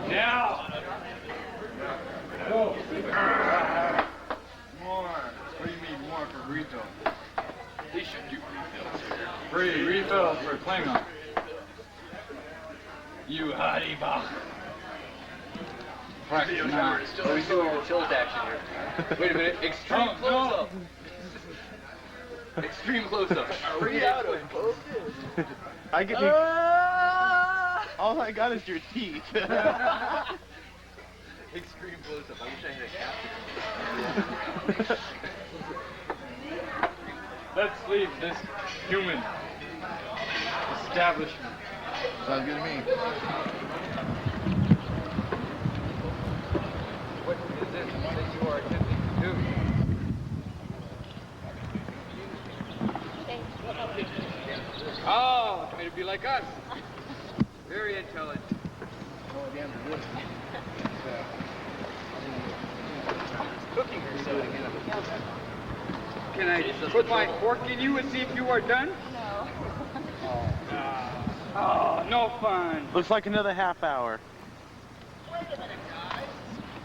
Now! Go! More. What do you mean more for refill? They should do refills. Free refill for Klingon. You hottie bach. Practice now. Are we doing a tilt action here? Wait a minute. Extreme close-up. Extreme close-up. Free out of focus. I get all I got is your teeth. Extreme close-up. I wish I had a caption. Let's leave this human establishment. Sounds good to me. What is it that you are attempting to do? Oh, it's made to be like us. Very intelligent. Cooking or so. Can I put my fork in you and see if you are done? No. Oh, no fun. Looks like another half hour. Wait a minute, guys.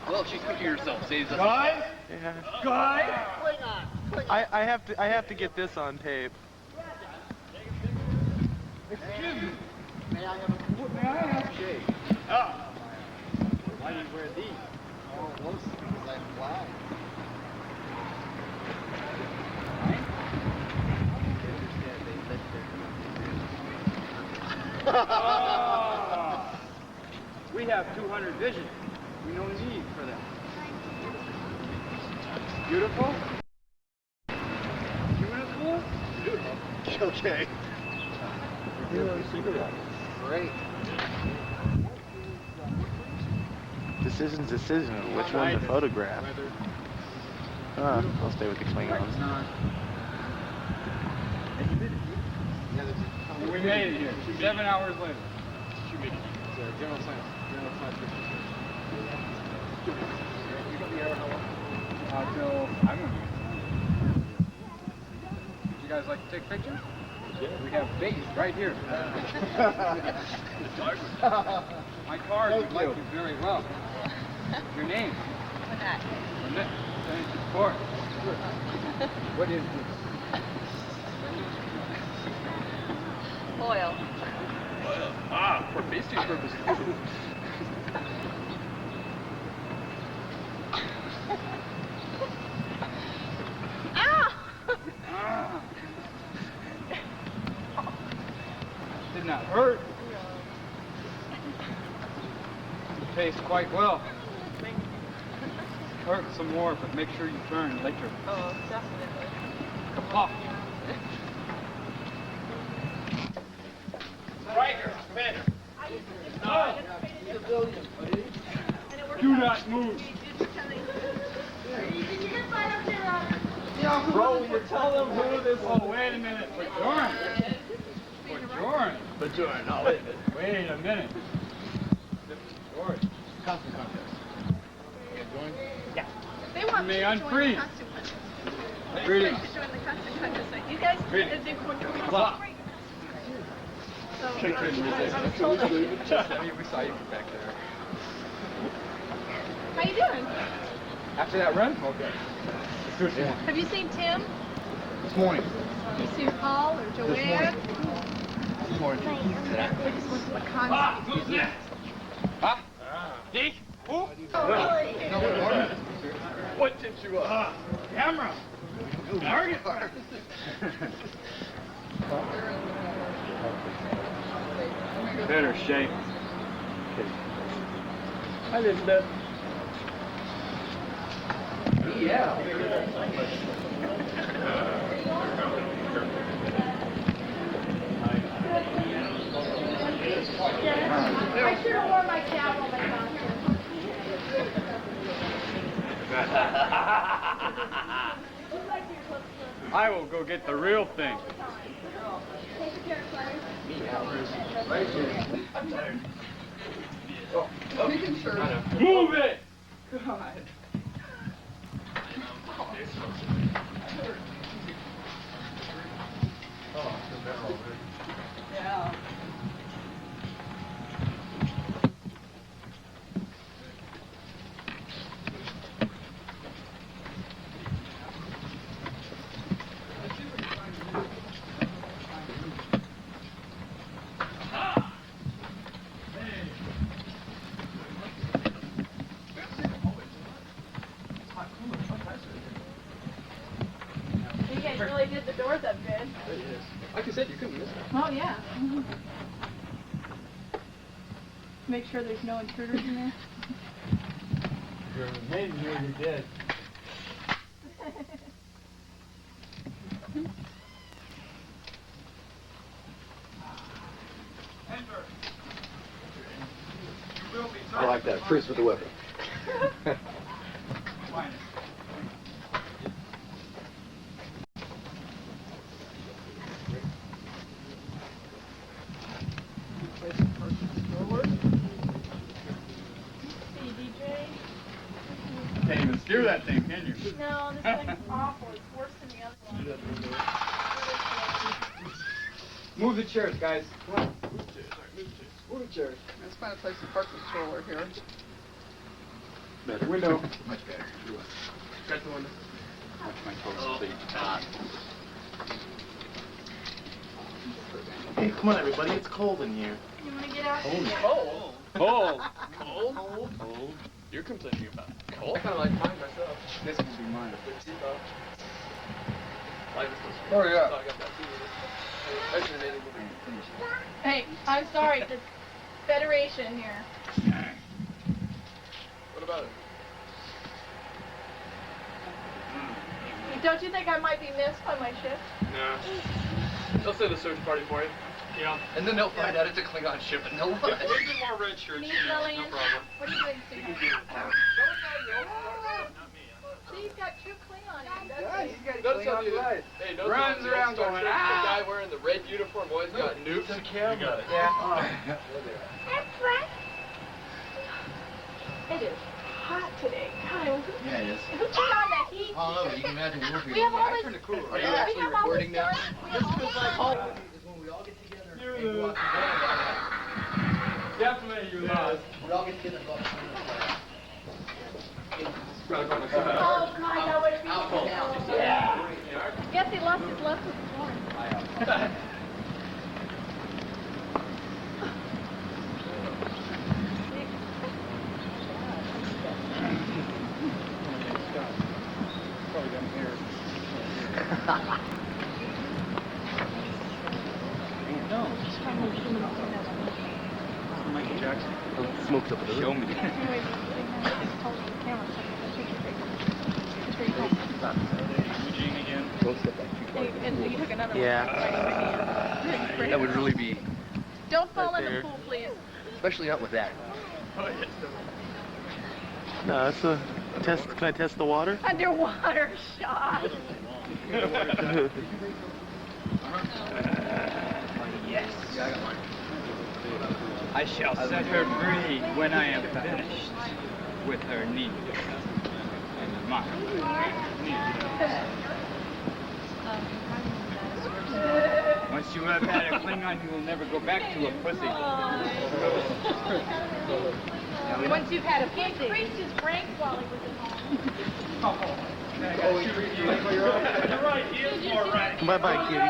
Well, if she's cooking herself, saves us. Guys? Yeah. Guys? Klingon. I have to get this on tape. Excuse me. May I have a... May I have a shave? Ah. Why do you wear these? Oh, mostly because I'm blind. Oh, we have 200 vision. We no need for that. Beautiful? Beautiful? Beautiful. Okay. Great. Decision. Which one to photograph? I'll stay with the Klingons. We made it here. 7 hours later. General science. Till I'm gonna Would you guys like to take pictures? Yeah. We have base right here. My card would like you very well. Your name? Annette. Annette. Thank you, of course. What is this? Oil. Ah, for basting purposes. Ah. Did not hurt. It tastes quite well. Hurt some more, but make sure you burn later. Oh, definitely. Kapok. Riker, Commander. No. Do not move. Bro, you tell them who this is. Oh, wait a minute. Bajoran. Bajoran. Bajoran, no, wait a minute. Wait a minute. Bajoran. Costume contest. Yeah. They want May me to join unfreeze. the costume contest. Greetings. To join the costume contest. You guys Greetings. did Clap. So, Shake hands. I'm told that- I mean, we saw you from back there. How you doing? After that run? Okay. Yeah. Have you seen Tim? This morning. Have you seen Paul or Joanne? This morning. They just went to the concert. Ah, who's next? Huh? Dick? Who? What did you, Camera. Target. Better shape. I didn't know. Yeah. I should have worn my cap on my costume. I will go get the real thing. Move it! God. guys really did the doors up good. Like you said, you couldn't miss it. Oh, yeah. Make sure there's no intruders in there. You're amazing when you're dead. I like that. Priest with the weapon. Can't even steer that thing, can you? No, this thing's awful. It's worse than the other one. Move the chairs, guys. Come on. Move the chairs. Let's find a place to park the stroller here. Better. Window. Much better. Cut the window. Hey, come on, everybody. It's cold in here. You want to get out? Cold. Cold. Cold? Cold. You're complaining about cold? I kind of like mine myself. This would be mine. Oh, yeah. So I got that too. Hey, I'm sorry. The Federation here. What about it? Don't you think I might be missed by my shift? No. They'll send a search party for you. Yeah. And then they'll find out it's a Klingon ship and they'll run. We'll get more red shirts. Need No Lillian? problem. What are you doing, Steve? She's got two Klingon in, doesn't she? Notice how the, hey, notice Runs how the around Star going, Trek, "Ah!" the guy wearing the red uniform always got nukes. The camera. Yeah. That's right. It is hot today. God, Yeah, it is. who turned on that heat? I don't know, but you can imagine working. We have all this. Are you actually we have all recording this now? sun. We have all this sun. Is when we all get together and You go out together. Definitely you lost. We all get together and go out together. Oh God, that would be so. Yeah. Guess he lost his left with his one. Probably down here. No. Michael Jackson. Smoke's up in the Show me. Eugene again. Don't step back too far. And you took another Yeah. one. That would really be, Don't fall Right in there. the pool, please. especially not with that. Oh, yes. No, that's a test. Can I test the water? Underwater shot. Yes. I shall set her free when I am finished with her needs and mine. Once you have had a Klingon, you will never go back to a pussy. Once you've had a he increased his rank while he was at home. You're right, he is more right. Bye bye, kitty.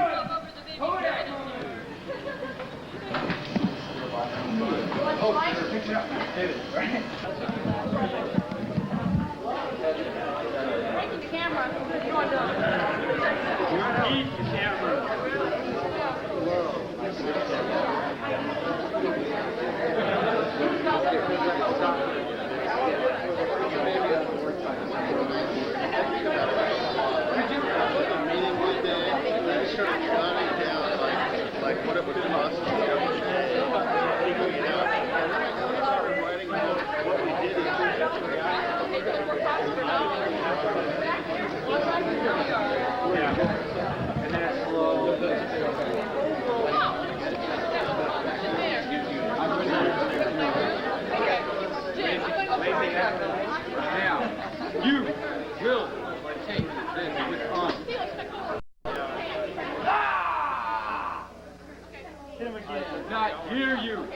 Thank you, camera. You want to Eat the camera. Like what it would cost to And then it's slow. Now, you will take this with honor. Did not hear you.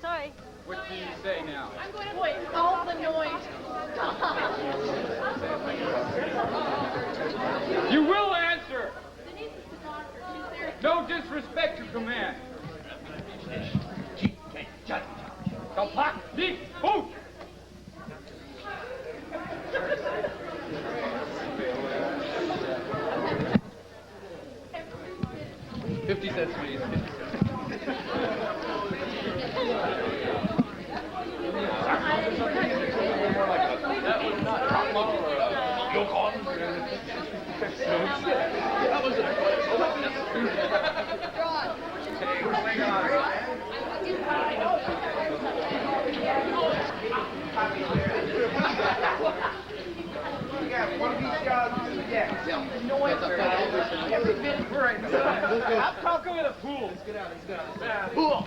Sorry. What do you say now? I'm going to voice all the noise. You will answer. Denise is the doctor. She's there. No disrespect to command. Kapak, dik, boot. 50 cents, please. 50 cents. That was not Yukon. That was I'll go in a pool. Let's get out. Pool.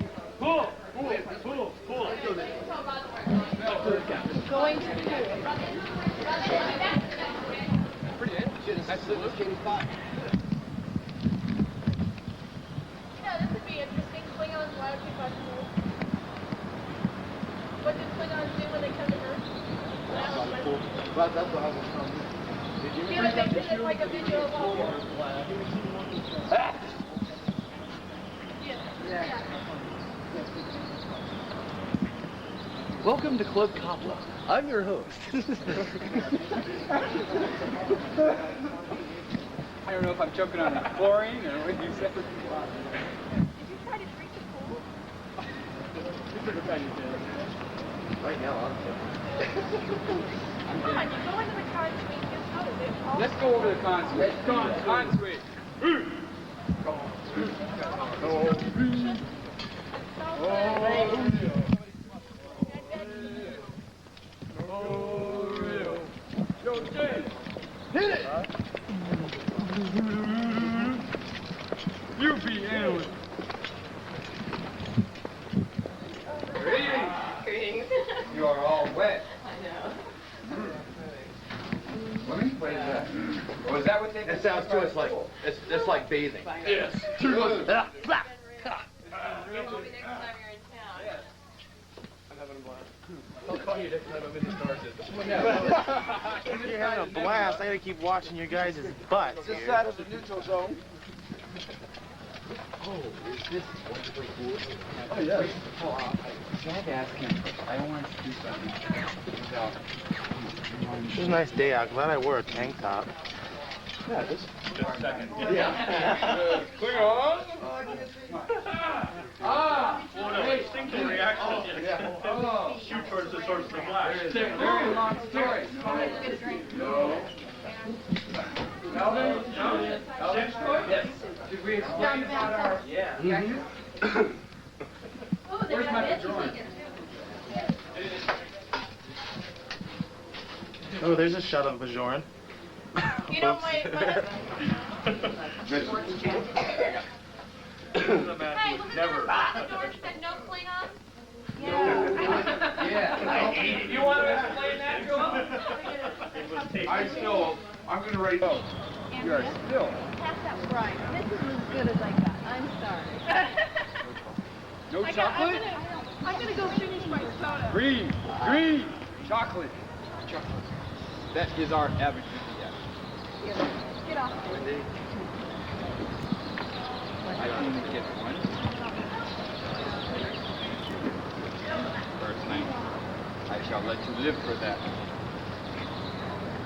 Going to pretty interesting. That's the skating spot. this would be interesting. Klingons, why would people have to move? What do Klingons do when they come to Earth? That's But that's what I was telling you. Did you feel like they did like a video of all Welcome to Club Copla. I'm your host. I don't know if I'm choking on the chlorine or what you said. Did you try to drink the pool? Right now, I'm Come on, you go into the car and swing your toe. Let's go over the con suite. Con suite. Hit it! You be analyst. You are all wet. I know. Swimming? What is that? Oh, is that what they? It sounds to us like it's like bathing. Yes. Maybe next time you're in town. I'm having a blast. I'll call you next time I'm in the Starship. You're having a blast. I gotta keep watching your guys' butts. This side of the neutral zone. Oh, yeah. Can I ask him? I don't want to do something without. It was a nice day out. Glad I wore a tank top. Yeah, just a second. Yeah. Klingon! Hey, instinctual reaction. Oh. Shoot towards the source of the flash. Very long story. No. Melvin? Yes. Did we explain about our... Yeah. Where's my Bajorn? Oh, there's a shot of Bajorn. You know, my This is a man Hey, who would was never. the door said no Klingons? Yeah. You want to explain that to him? I'm going to write... Oh. You are still... Pass that right. This is as good as I got. I'm sorry. No chocolate? I'm gonna go finish my soda. Green. Chocolate. That is our average BPM. Get off. I only get one. First night. I shall let you live for that.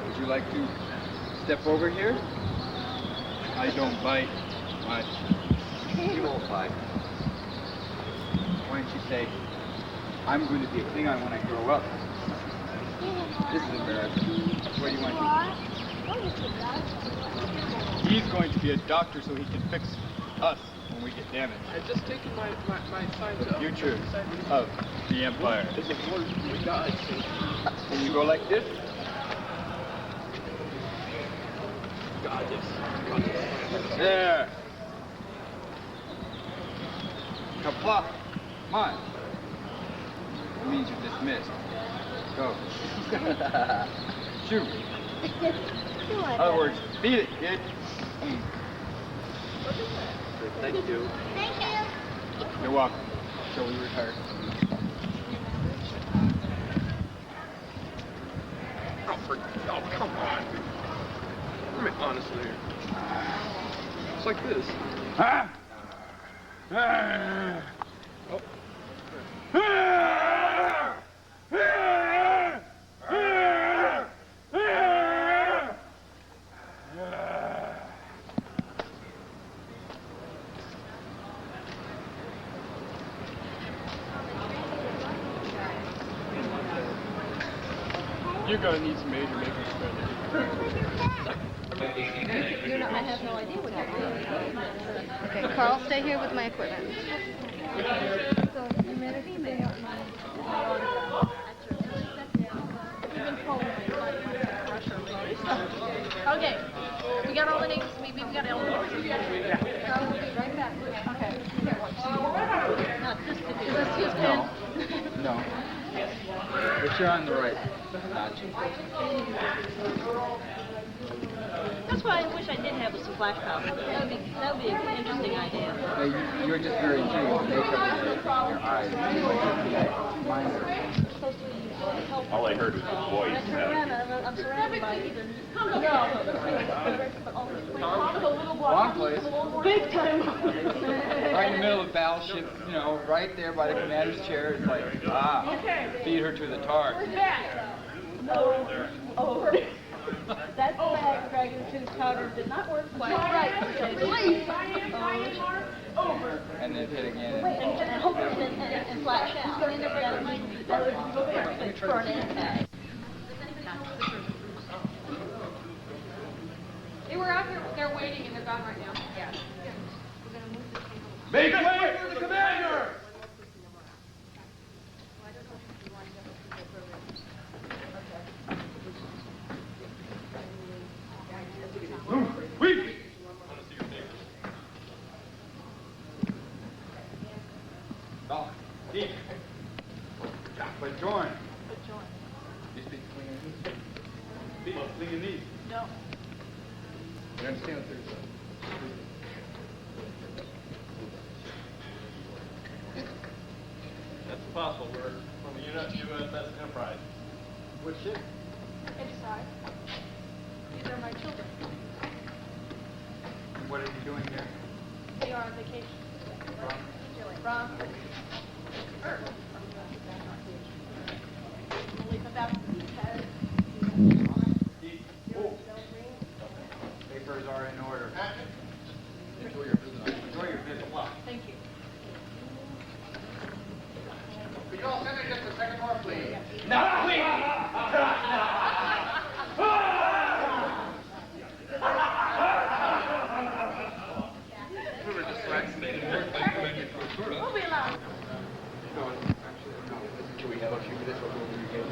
Would you like to step over here? I don't bite much. You won't bite. Why don't you say, I'm going to be a Klingon when I grow up. This is embarrassing. What do you want to do? He's going to be a doctor so he can fix us when we get damaged. I've just taken my signs up. Future of the Empire. There's a word for God. Can you go like this? God, yes. There. Kapla. Come on. It means you're dismissed. Go. Shoot. In other words, beat it, kid. Thank you. Thank you. You're welcome. Shall we retire? Oh, come on. I mean, honestly. It's like this. Ah! You're gonna need some major makeup spending. I have no idea what you're doing. Okay, Carl, stay here with my equipment. Okay, we got all the names. We got all the names. Carl will be right back. Okay. Is this his pen? No. But you're on the right notch. That's why I wish I did have some flash powder. That would be an interesting idea. You're just very intrigued with makeup in your eyes. All I heard was the voice. I'm surrounded by either. Wrong place. Big time. Right in the middle of the battleship, you know, right there by the commander's chair. It's like, feed her to the tar. Over. That bag dragon tooth powder did not work quite right. Please. Over. And then hit again. And flash out. That would be perfect for an impact. They were out here. They're waiting and they're gone right now. Yeah. Make way for the commander! We. Oh, deep. But join. You speak Klingon? Speak Klingonese. No. You understand what they're saying? That's possible. We're from the USS Enterprise. What ship? Inside. These are my children. And what are you doing here? They are on vacation. From Earth. Only come back because Papers are in order. Enjoy your visit. Enjoy your visit. thank you. Could you all send me just a second more, please? Not we! We were just vaccinated. We'll be allowed. Can we have a few minutes before we begin?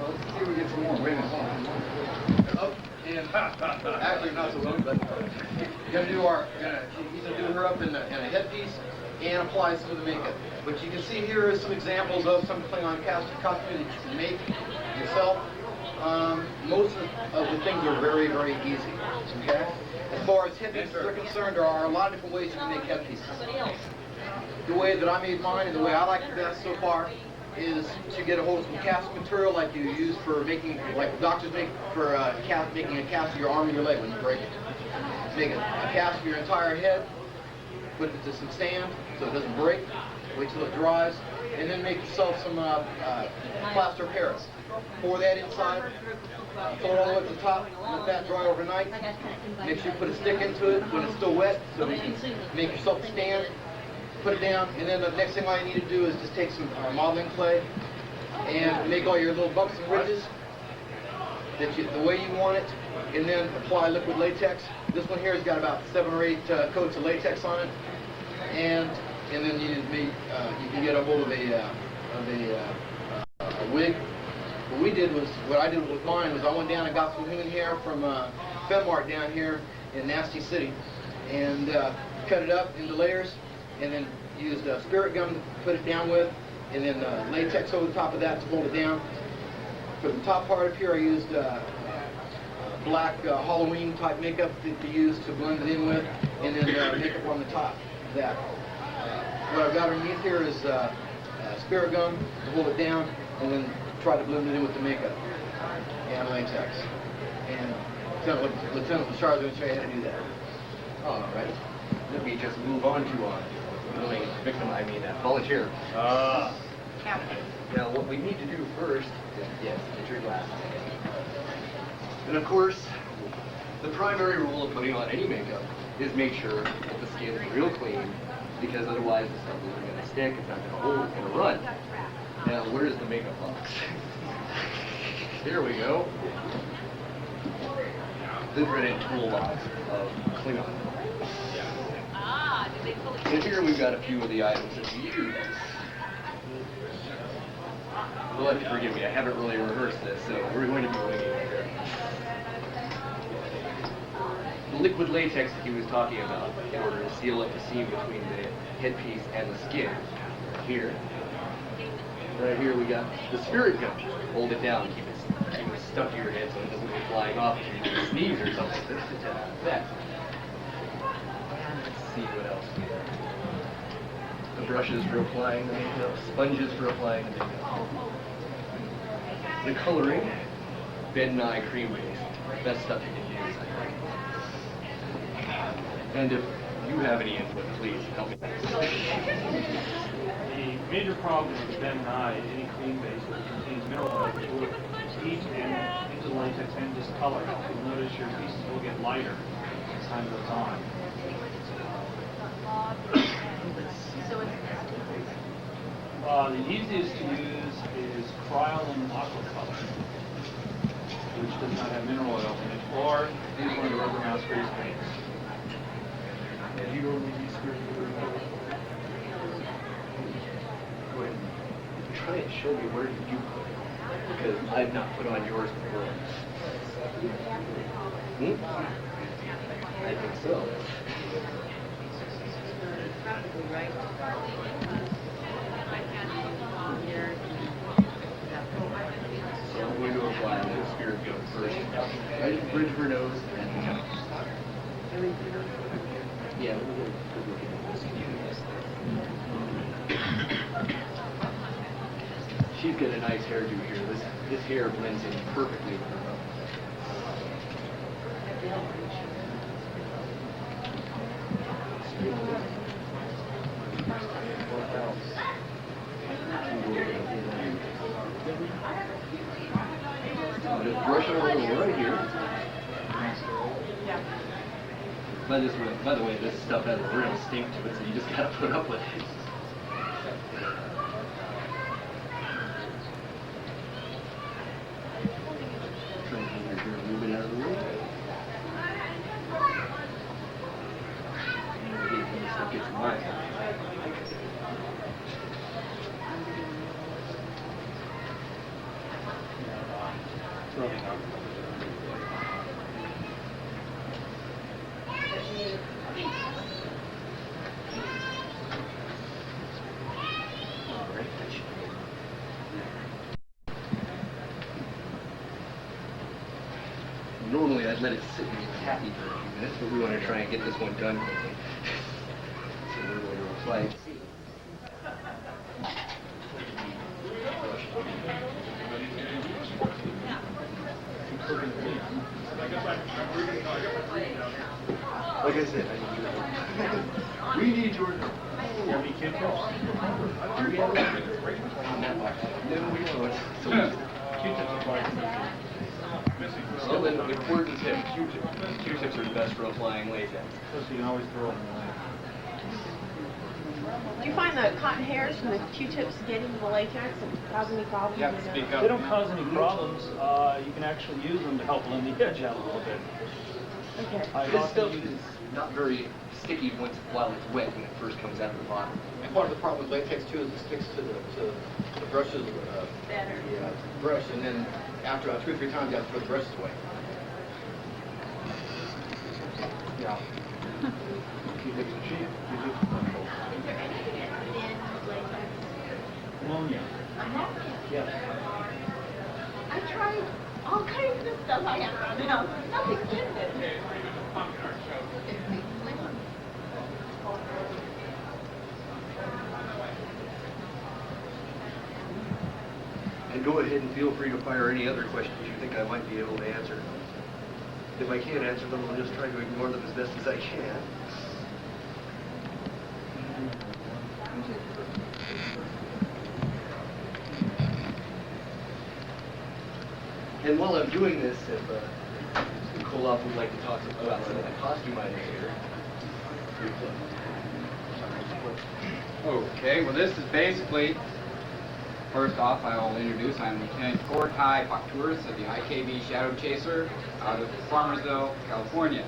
Let's see if we get some more. Wait a minute. Oh, and actually not so long, but he's gonna do her up in a headpiece and apply some of the makeup. What you can see here is some examples of some Klingon costume that you can make yourself. Most of the things are very, very easy. Okay. As far as headpieces are concerned, there are a lot of different ways you can make headpieces. The way that I made mine and the way I like the best so far is to get a hold of some cast material like you use for making, like doctors make for making a cast of your arm and your leg when you break it. Make a cast of your entire head, put it into some sand so it doesn't break, wait till it dries, and then make yourself some plaster of Paris. Pour that inside, pull it all the way to the top, let that dry overnight. Make sure you put a stick into it when it's still wet so you can make yourself a stand. Put it down, and then the next thing all you need to do is just take some modeling clay and make all your little bumps and ridges the way you want it, and then apply liquid latex. This one here has got about 7 or 8 coats of latex on it, and then you can get a hold of a wig. What I did with mine was I went down and got some human hair from Fenmark down here in Nasty City, and cut it up into layers. And then used spirit gum to put it down with, and then latex over the top of that to hold it down. For the top part up here, I used black Halloween type makeup to use to blend it in with, and then makeup on the top of that. What I've got underneath here is spirit gum to hold it down, and then try to blend it in with the makeup and latex. And Lieutenant Bashar is going to show you how to do that. All right. Let me just move on to willing victim, volunteer. Now, what we need to do first is, yes, get your glasses. And of course, the primary rule of putting on any makeup is make sure that the skin is real clean, because otherwise the stuff isn't going to stick, it's not going to hold, it's going to run. Now, where's the makeup box? Here we go. The dreaded toolbox of Klingon. And here we've got a few of the items that we use. You'll have to forgive me, I haven't really rehearsed this, so we're going to be winging it here. The liquid latex that he was talking about in order to seal up the seam between the headpiece and the skin. Here. Right here we got the spirit gun. Hold it down, keep it stuck to your head so it doesn't go flying off if you sneeze or something. This is that. Let's see what else we have. The brushes for applying the makeup, sponges for applying the makeup. The coloring, Ben Nye cream base. Best stuff you can use, I think. And if you have any input, please help me. The major problem with Ben Nye, any cream base that contains mineral oil, will seep into the latex and discolor. You'll notice your pieces will get lighter as time goes on. The easiest to use is Krylon Aqua Color, which does not have mineral oil in it, or use one of the rubber mouse grease paints. And you don't need these Try and show me where you put it, because I've not put on yours before. I think so. Probably right. So I'm going to apply the spirit gun first. Right at the bridge of her nose and yeah, let me get a good look at this. She's got a nice hairdo here. This hair blends in perfectly with her mouth. Just brush it over right here. By the way, this stuff has a real stink to it, so you just gotta put up with it. Trying to get your hair a little bit out of the way. Stuff gets in my hair. Normally I'd let it sit and be tacky for a few minutes, but we want to try and get this one done quickly. So we're going to apply it. Like I said, we need your help. You have any kid tips? No, we don't. Q-tips are quite Well, then, important tip, Q-tips. Q-tips are the best for applying latex. So you can always throw them away. Do you find the cotton hairs from the Q-tips get into the latex and cause any problems? You have to speak up. They don't cause any problems. You can actually use them to help blend the edge out a little bit. Okay. This stuff is not very sticky while it's wet when it first comes out of the bottle. And part of the problem with latex too is it sticks to the brushes, the brush, and then after 2 or 3 times you have to throw the brushes away. Yeah. Q-tips are cheap. Q-tips are wonderful. Is there anything in latex? Ammonia. Yes. I tried all kinds of stuff I have around the house. Nothing in it. And go ahead and feel free to fire any other questions you think I might be able to answer. If I can't answer them, I'll just try to ignore them as best as I can. And while I'm doing this, if Koloff would like to talk about some of the costume items here. Okay, well this is basically, first off I'll introduce, I'm Lieutenant Cortai Pakturis of the IKV Shadow Chaser out of Farmersville, California.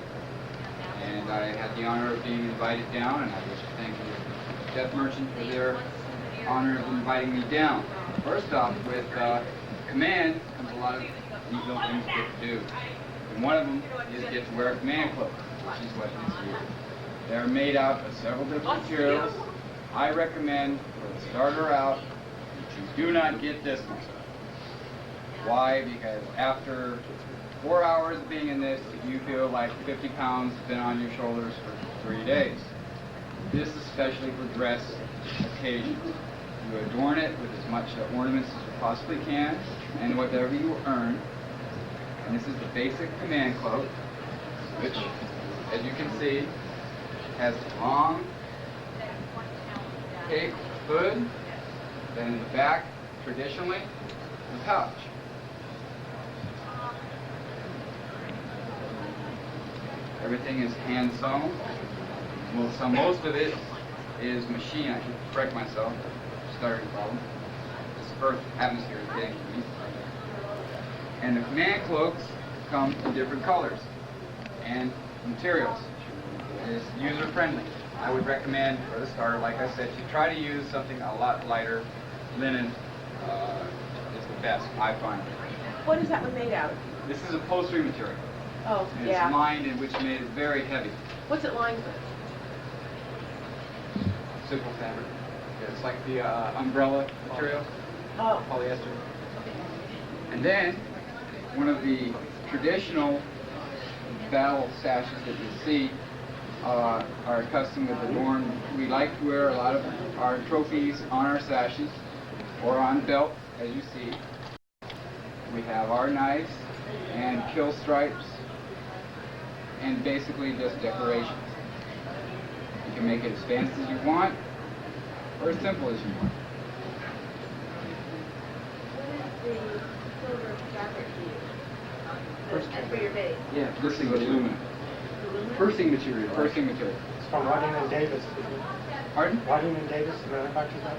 And I had the honor of being invited down, and I wish to thank the Death Merchant for their honor of inviting me down. First off, with command comes a lot of neat little things you get to do. And one of them is get to wear a command cloak, which is what this here. They're made out of several different materials. I recommend, for the starter out, that you do not get this one. Why? Because after 4 hours of being in this, you feel like 50 pounds have been on your shoulders for 3 days. This is especially for dress occasions. You adorn it with as much ornaments as you possibly can, and whatever you earn. And this is the basic command cloak, which, as you can see, has a long cape hood, then in the back, traditionally, the pouch. Everything is hand sewn. Well, so most of it is machine. I should correct myself. Starting problem. This earth atmosphere is getting to me. And the command cloaks come in different colors and materials. It's user friendly. I would recommend, for the starter, like I said, you try to use something a lot lighter. Linen is the best, I find. What is that one made out of? This is upholstery material. Oh, And yeah. it's lined, in which made it very heavy. What's it lined with? Simple fabric. It's like the umbrella material, Oh. polyester. And then, one of the traditional battle sashes that you see are custom with adorned. We like to wear a lot of our trophies on our sashes or on belt, as you see. We have our knives and kill stripes and basically just decorations. You can make it as fancy as you want or as simple as you want. What is the silver fabric you use? For your base? Yeah, This is aluminum. pursing material. Pursing material. It's from Whiting and Davis. Pardon? Whiting and Davis manufactures that?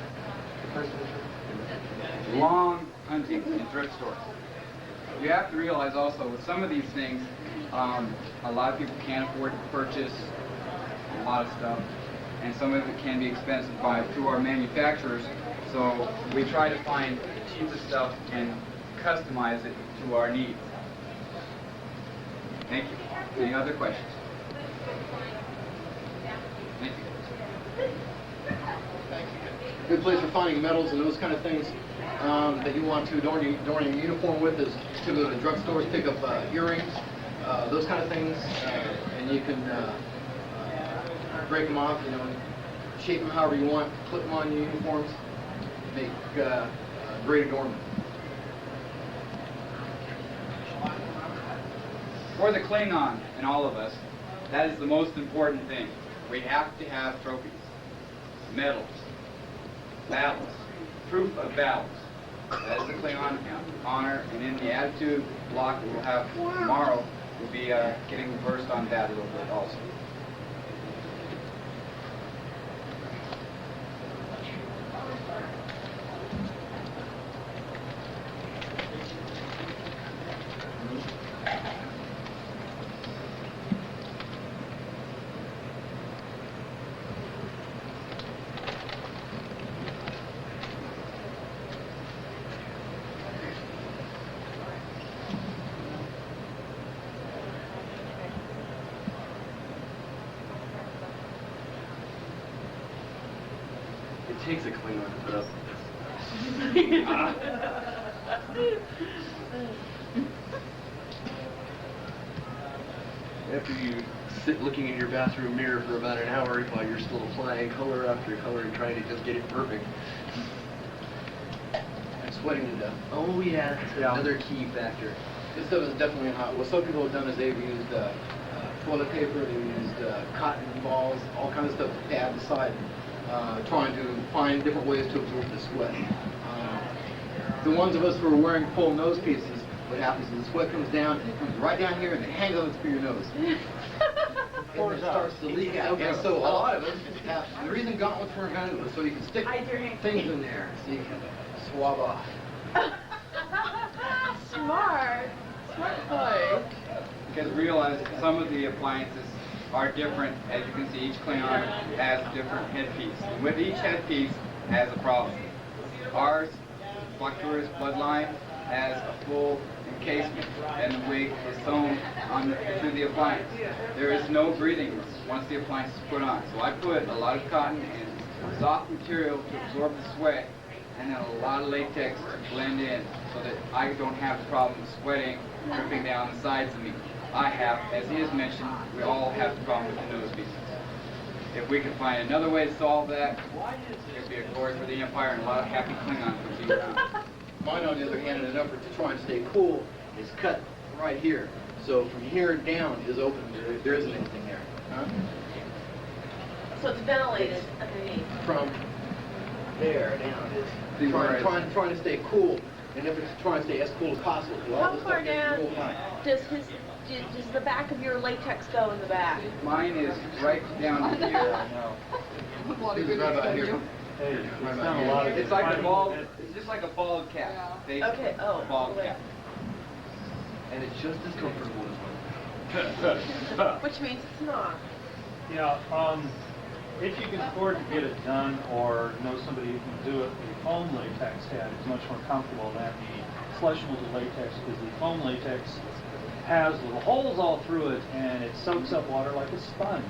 The first material? Long hunting in thrift stores. You have to realize also with some of these things, a lot of people can't afford to purchase a lot of stuff, and some of it can be expensive through our manufacturers. So we try to find the cheapest stuff and customize it to our needs. Thank you. Any other questions? Thank you. Good place for finding medals and those kind of things that you want to adorn your uniform with is to go to drugstores, pick up earrings, those kind of things, and you can break them off, shape them however you want, clip them on your uniforms, make great adornment. For the Klingon and all of us, that is the most important thing. We have to have trophies, medals, battles, proof of battles. That is the Klingon honor, and in the attitude block that we'll have tomorrow, we'll be getting versed on that a little bit also. It takes a Klingon to put up after you sit looking in your bathroom mirror for about an hour while you're still applying color after color and trying to just get it perfect. I'm sweating to death. Oh yeah, that's another key factor. This stuff is definitely hot. What some people have done is they've used toilet paper, they've used cotton balls, all kinds of stuff to pad the side, trying to find different ways to absorb the sweat. The ones of us who are wearing full nose pieces, what happens is the sweat comes down and it comes right down here and it hangs on through your nose. And it starts to leak out. And so a lot of us have, the reason gauntlets were invented was so you can stick things in there so you can swab off. Smart. Smart boy. Because realize some of the appliances are different. As you can see, each Klingon has a different headpiece. And with each headpiece has a problem. Ours, Flirting's bloodline, has a full encasement, and the wig is sewn to the appliance. There is no breathing room once the appliance is put on. So I put a lot of cotton and soft material to absorb the sweat, and then a lot of latex to blend in so that I don't have the problem of sweating dripping down the sides of me. I have, as he has mentioned, we all have the problem with the nose pieces. If we can find another way to solve that, it would be a glory for the Empire and a lot of happy Klingons would be around. Mine, on the other hand, in an effort to try and stay cool, is cut right here. So from here down is open. There isn't anything there. Huh? So it's ventilated underneath. From there down is trying to stay cool, and if it's trying to stay as cool as possible. How far down does the back of your latex go in the back? Mine is right down here. This is right about here. Hey, it's not a lot of. It's like a bald. It's just like a bald cap. Basically. Okay. Oh. Bald cap. And it's just as comfortable as one. Which means it's not. Yeah, if you can afford to get it done or know somebody who can do it, the foam latex head is much more comfortable than the slush molded latex, because the foam latex has little holes all through it and it soaks up water like a sponge.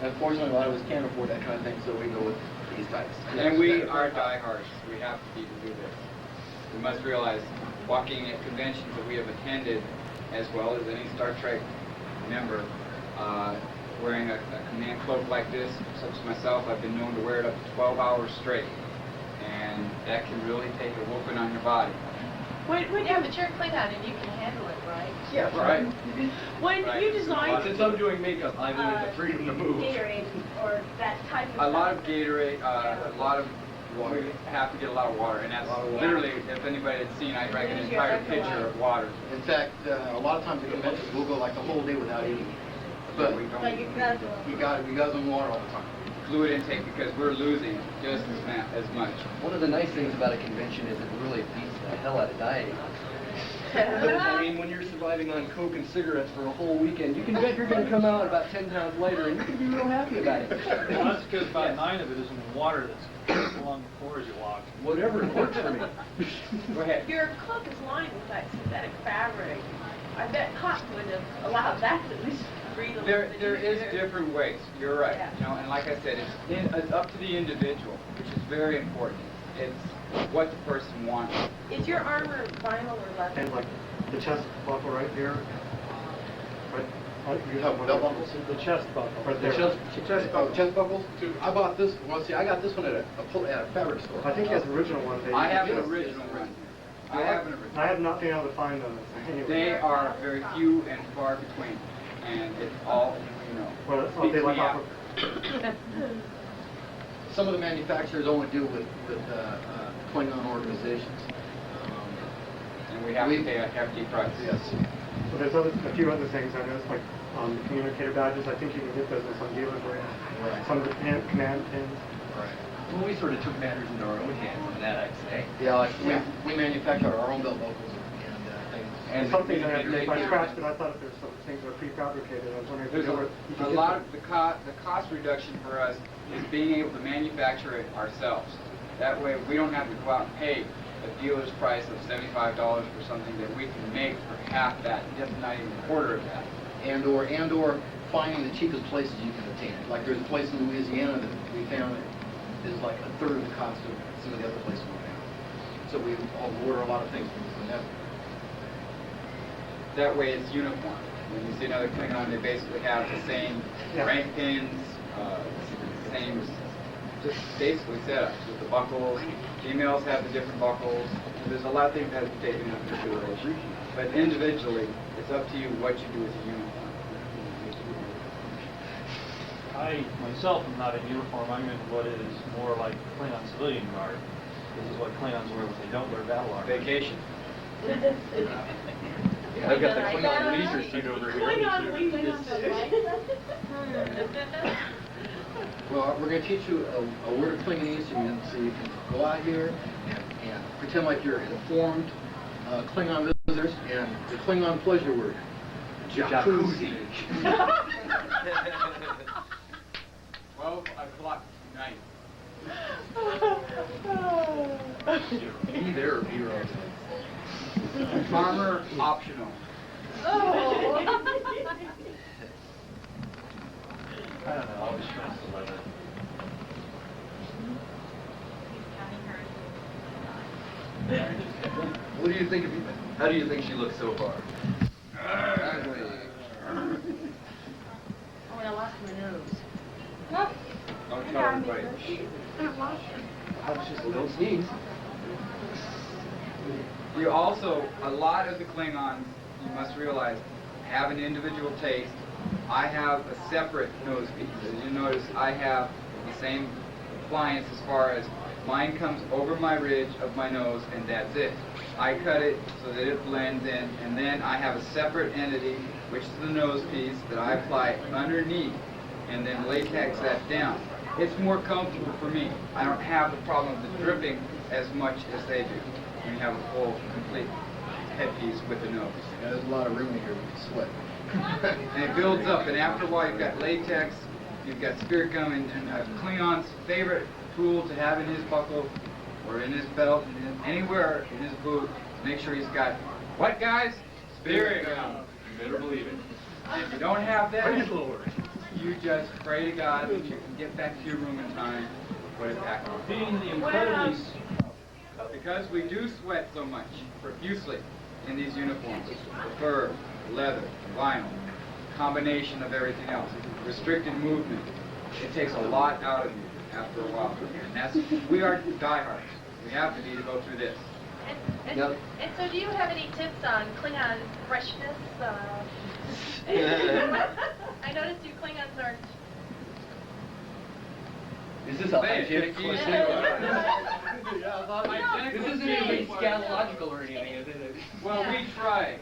Unfortunately, a lot of us can't afford that kind of thing, so we go with these types. And we are diehards. We have to do this. We must realize, walking at conventions that we have attended, as well as any Star Trek member, wearing a command cloak like this, such as myself, I've been known to wear it up to 12 hours straight. And that can really take a whooping on your body. When Yeah, but you're a Klingon and you can handle it, right? Yeah, Right. When Right. you designed Since I'm doing makeup, I'm in the freedom to move. Gatorade or that type of A lot of stuff. Gatorade, a lot of water. We have to get a lot of water, and that's literally, if anybody had seen, I drank an entire pitcher of water. In fact, a lot of times at conventions, we'll go like the whole day without eating. But we don't Like you guys we got some water all the time. fluid intake because we're losing just as much. One of the nice things about a convention is it really beats the hell out of dieting. I mean, when you're surviving on Coke and cigarettes for a whole weekend, you can bet you're going to come out about 10 pounds lighter, and you can be real happy about it. Well, that's because about 9 of it is in water that's along the floor as you walk. Whatever works for me. Go ahead. your cloak is lined with that synthetic fabric. I bet cotton would have allowed that to at least breathe a little bit. There is easier. different ways. You're right. Yeah. You know, and like I said, it's up to the individual, which is very important. It's what the person wants. Is your armor vinyl or leather? And like the chest buckle right here. Right, you have one. Belt buckles? The chest buckle. Right The there. chest buckles? I bought this. Well, see, I got this one at a fabric store. I think he has an original one. That I you have can an get. original one. I have an original. I have not been able to find those anywhere. They are very few and far between, and it's all, you know. Well, are they speaks like me off out. of? Some of the manufacturers only deal with Klingon organizations. And we have to pay a hefty price. Yes. So there's a few other things I noticed, like communicator badges. I think you can get those in some dealers where Right. some of the command pins. Right. Well, we sort of took matters into our own hands on that, I'd say. Yeah, like we manufacture our own belt buckles and things. And Some things they- I scratched, but I thought if there's some things that are prefabricated, I was wondering if There's you could a get lot them. of the cost reduction for us is being able to manufacture it ourselves. That way, we don't have to go out and pay a dealer's price of $75 for something that we can make for half that, just not even a quarter of that. And or finding the cheapest places you can obtain it. Like there's a place in Louisiana that we found is like a third of the cost of some of the other places we found. So we all order a lot of things from them. That way, it's uniform. When you see another Klingon, they basically have the same Yeah. rank pins, same, just basically setups with the buckles. Females have the different buckles. There's a lot of things that have to be taken into consideration. But individually, it's up to you what you do with the uniform. I myself am not in uniform. I'm in what is more like Klingon civilian garb. This is what Klingons wear when they don't wear battle armor. Vacation. I've got the Klingon leisure suit over here. Well, we're going to teach you a word of Klingonese so you can go out here and pretend like you're informed Klingon visitors, and the Klingon pleasure word. Jacuzzi. 12:00 tonight. Be there or be wrong. Armor optional. I don't know, always trust the leather. What do you think of? How do you think she looks so far? Ugly. Oh, I lost my nose. Don't tell everybody. Don't sneeze. You also, a lot of the Klingons, you must realize, have an individual taste. I have a separate nose piece. As you notice, I have the same appliance as far as mine comes over my ridge of my nose, and that's it. I cut it so that it blends in, and then I have a separate entity, which is the nose piece, that I apply underneath, and then latex that down. It's more comfortable for me. I don't have the problem of the dripping as much as they do. When you have a full, complete headpiece with the nose. Yeah, there's a lot of room in here with sweat. And it builds up, and after a while you've got latex, you've got spirit gum, and Klingon's favorite tool to have in his buckle, or in his belt, anywhere in his boot, make sure he's got, what guys? Spirit gum. You better believe it. If you don't have that, Praise the Lord. you just pray to God that you can get back to your room in time, put it back on. Being the incredibly Because we do sweat so much, profusely, in these uniforms, the fur, the leather, the vinyl, combination of everything else, restricted movement, it takes a lot out of you after a while. And that's, we are diehards. We have to be to go through this. And so do you have any tips on Klingon freshness? I noticed you Klingons aren't... Is this a hygienic question? This isn't anything scatological or anything, is it? Well, we try.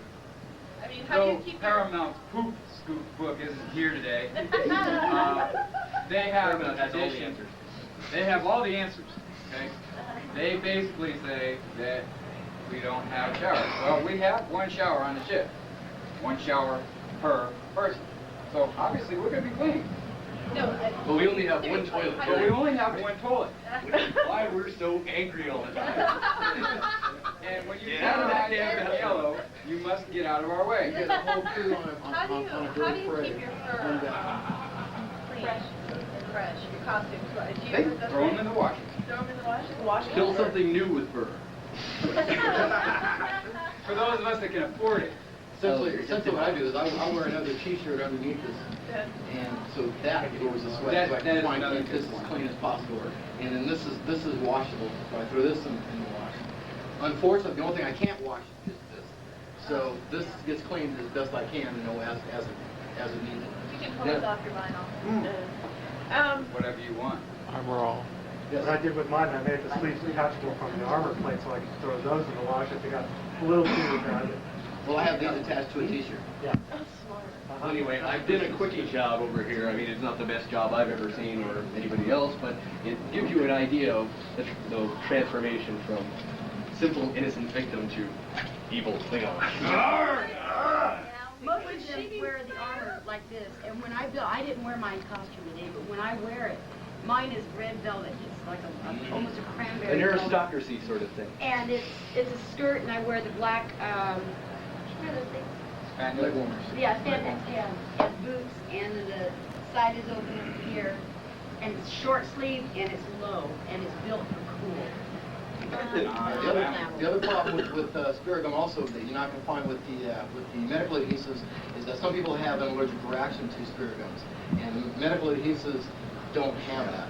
I mean, how do you Though keep Paramount's poop scoop book isn't here today, they have an Paramount has all the addition. answers. They have all the answers. Okay. They basically say that we don't have showers. Well, we have one shower on the ship, one shower per person. So obviously we're going to be clean. No, But we only have one toilet. But we only have one toilet. Which is why we're so angry all the time. And when you Get get out of that out damn in yellow, you must get out of our You way. get a whole crew on a how do you parade. keep your One fur down. fresh, your costumes? Do you They ever Throw them in the washer. throw them in the wash? Kill something new with fur. For those of us that can afford it. Essentially what I do is I wear another t-shirt underneath this, and so that absorbs the sweat, so I That can is try and another keep this good as point. clean as possible. And then this is washable, so I throw this in the wash. Unfortunately, the only thing I can't wash is this. So this gets cleaned as best I can, as it needed. You can pull this off your vinyl. Whatever you want. What I did with mine, I made the sleeves detachable from the armor plate so I could throw those in the wash if they got a little too repetitive. Well, I have these attached to a t-shirt. Yeah. Well, anyway, I've done a quickie job over here. I mean, it's not the best job I've ever seen or anybody else, but it gives you an idea of the transformation from simple, innocent victim to evil Klingon. Most of them wear the armor like this, and when I built, I didn't wear mine costume today, but when I wear it, mine is red velvet. It's like almost a cranberry An velvet. aristocracy sort of thing. And it's a skirt, and I wear the black, what are those things? Leg warmers. Yeah, spandex, yeah. And boots, and the side is open up here, and it's short sleeve, and it's low, and it's built for cool. The other problem with spirit gum also that you're not going to find with the medical adhesives is that some people have an allergic reaction to spirit gums, and medical adhesives don't have that.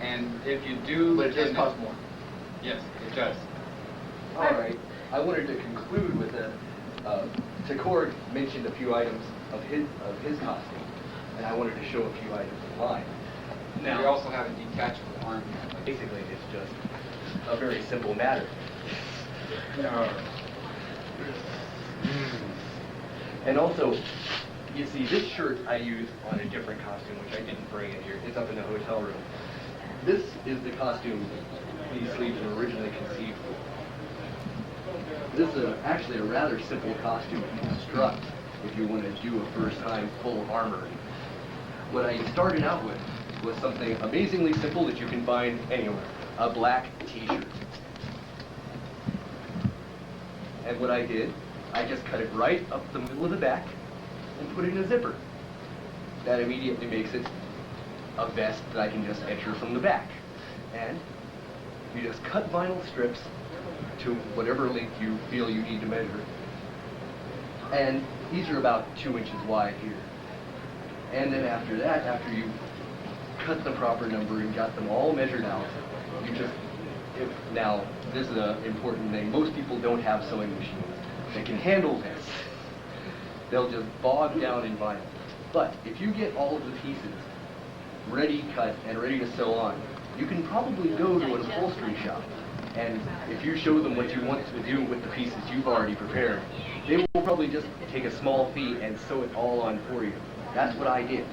And if you do... But it does cost more. Yes, it does. All right. I wanted to conclude with Takor mentioned a few items of his costume, and I wanted to show a few items of mine. We also have a detachable arm. Basically, it's just a very simple matter. And also, you see, this shirt I used on a different costume, which I didn't bring in here. It's up in the hotel room. This is the costume these sleeves were originally conceived for. This is actually a rather simple costume to construct if you want to do a first-time full armor. What I started out with was something amazingly simple that you can find anywhere, a black t-shirt. And what I did, I just cut it right up the middle of the back and put it in a zipper. That immediately makes it a vest that I can just enter from the back. And you just cut vinyl strips to whatever length you feel you need to measure. And these are about 2 inches wide here. And then after that, after you cut the proper number and got them all measured out, you just, now this is an important thing, most people don't have sewing machines that can handle this. They'll just bog down in vinyl. But if you get all of the pieces ready cut and ready to sew on, you can probably go to an upholstery shop, and if you show them what you want to do with the pieces you've already prepared, they will probably just take a small fee and sew it all on for you. That's what I did.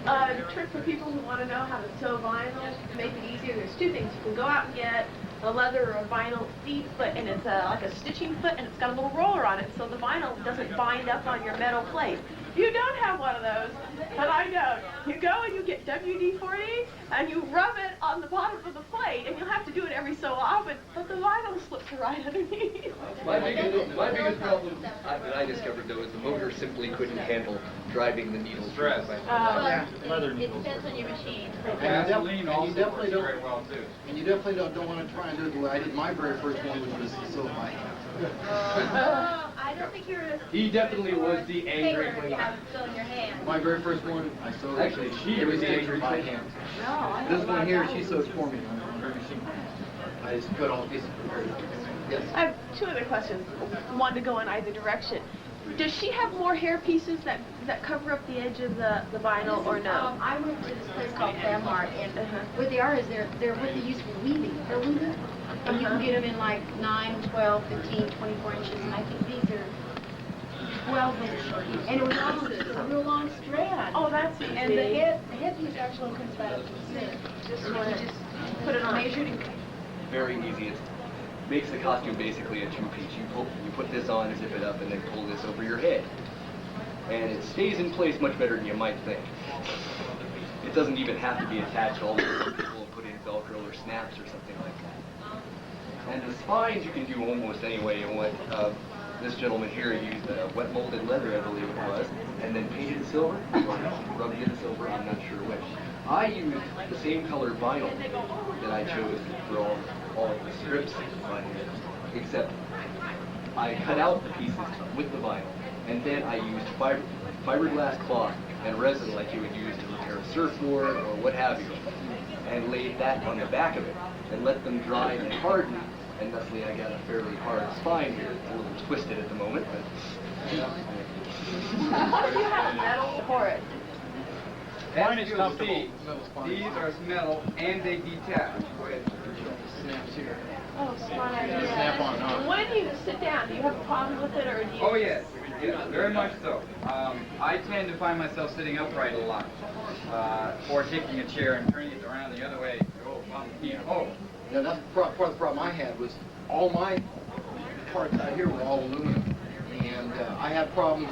A trick for people who want to know how to sew vinyl to make it easier, there's two things. You can go out and get a leather or a vinyl seat foot, and it's like a stitching foot, and it's got a little roller on it, so the vinyl doesn't bind up on your metal plate. You don't have one of those, and I don't. You go and you get WD-40, and you rub it on the bottom of the plate, and you'll have to do it every so often, but the vinyl slips right underneath. My biggest problem that I discovered, though, is the motor simply couldn't handle driving the needles. Stress. Leather It needles. depends on your machine. Gasoline also definitely works don't- very well too. And you definitely don't want to try and do it the way I did my very first one, which was to sew by hand. I don't think you're a He definitely was the angry tailor if you have it still in your hand. My very first one, I sewed. Actually, she it was was the angry by Klingon. hand. No, I This don't one like here, that. she sews for me on her machine. I just cut all the pieces for her. Yes. I have two other questions. One to go in either direction. Does she have more hair pieces that cover up the edge of the vinyl or no? I went to this place called Famart, and what they are is they're what they use for weaving. They're weaving. And you can get them in like 9, 12, 15, 24 inches, and I think these are 12 inches. And it was almost a real long strand. Oh, that's easy. And the headpiece actually comes about up to the center. Just want to put it on. Measured and Very easy. It makes the costume basically a two-piece. You put this on, zip it up, and then pull this over your head. And it stays in place much better than you might think. It doesn't even have to be attached all the way. People will put in Velcro or snaps or something like that. And the spines you can do almost any way you want. This gentleman here used wet molded leather, I believe it was, and then painted silver, or rubbed in silver, I'm not sure which. I used the same color vinyl that I chose for all of the strips on here, except I cut out the pieces with the vinyl, and then I used fiberglass cloth and resin like you would use to repair a surfboard or what have you, and laid that on the back of it, and let them dry and harden, and thusly I got a fairly hard spine here. It's a little twisted at the moment, but... How do you have metal for it? Mine is Metal comfy. spine. These are metal and they detach. Snaps here. Oh, smart idea. Snap on and off. When do you sit down? Do you have a problem with it, or do you? Oh yes, yes, very much so. I tend to find myself sitting upright a lot, or taking a chair and turning it around the other way. Oh, Yeah, that's part of the problem I had was all my parts out here were all aluminum, and I had problems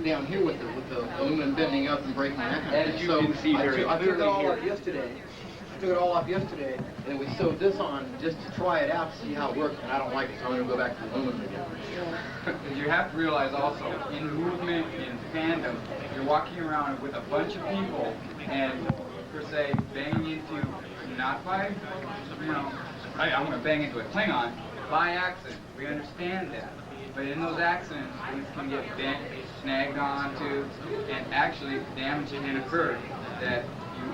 down here with the aluminum bending up and breaking that kind of As thing. you can see I very took it all clearly off here. yesterday. I took it all off yesterday, and we sewed this on just to try it out to see how it works, and I don't like it, so I'm going to go back to aluminum again. you have to realize also, in movement, in fandom, you're walking around with a bunch of people, and per se, banging into, not by, I'm going to bang into a Klingon, by accident. We understand that. But in those accidents, things can get bent, snagged onto, and actually damage can occur that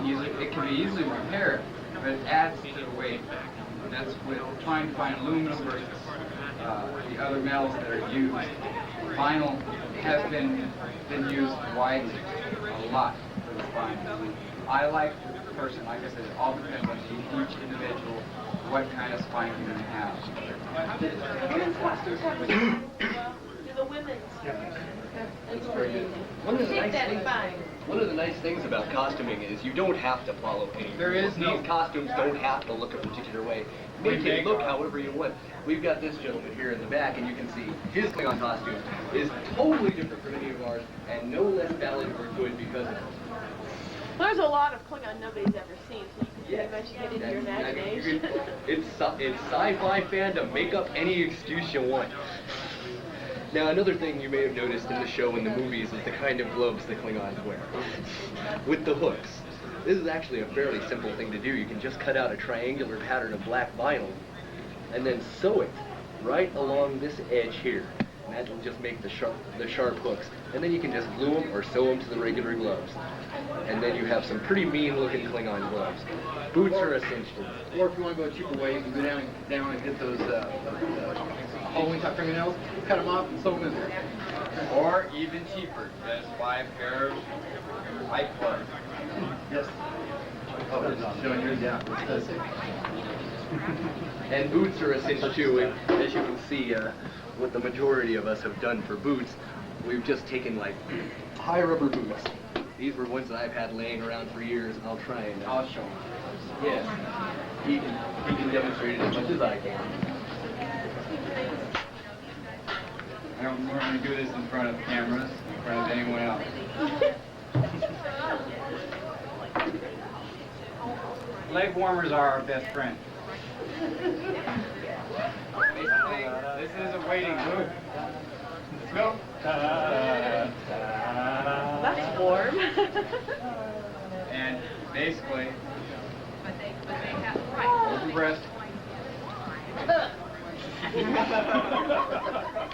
it can be easily repaired, but it adds to the weight. That's with trying to find aluminum versus the other metals that are used. Vinyl has been used widely a lot for the spine. I like the person, like I said, it all depends on each individual what kind of spine you're going to have. Women's costumes have the women's. It's very good. One of the nice things about costuming is you don't have to follow any There is no- These costumes don't have to look a particular way. Make it look however you want. We've got this gentleman here in the back, and you can see his Klingon costume is totally different from any of ours, and no less valid or good because of it. There's a lot of Klingon nobody's ever seen, so you can pretty much get into your imagination. It's sci-fi fandom. Make up any excuse you want. Now, another thing you may have noticed in the show and the movies is the kind of gloves the Klingons wear. With the hooks. This is actually a fairly simple thing to do. You can just cut out a triangular pattern of black vinyl and then sew it right along this edge here. And that will just make the sharp hooks. And then you can just glue them or sew them to the regular gloves. And then you have some pretty mean-looking Klingon gloves. Boots are essential. Or if you want to go a cheaper way, you can go down and get those Halloween type fingernails, cut them off and sew them in there. Or even cheaper, just buy a pair of light plugs. Yes. Oh, it's showing yours, yeah. And boots are essential too. As you can see, what the majority of us have done for boots, we've just taken like high rubber boots. These were ones that I've had laying around for years, and I'll try and I'll show him. yes, he can demonstrate it as much as I can. I don't normally do this in front of cameras, in front of anyone else. Leg warmers are our best friend. Basically, this is a waiting boot. Let's go. That's warm. And basically, open breast.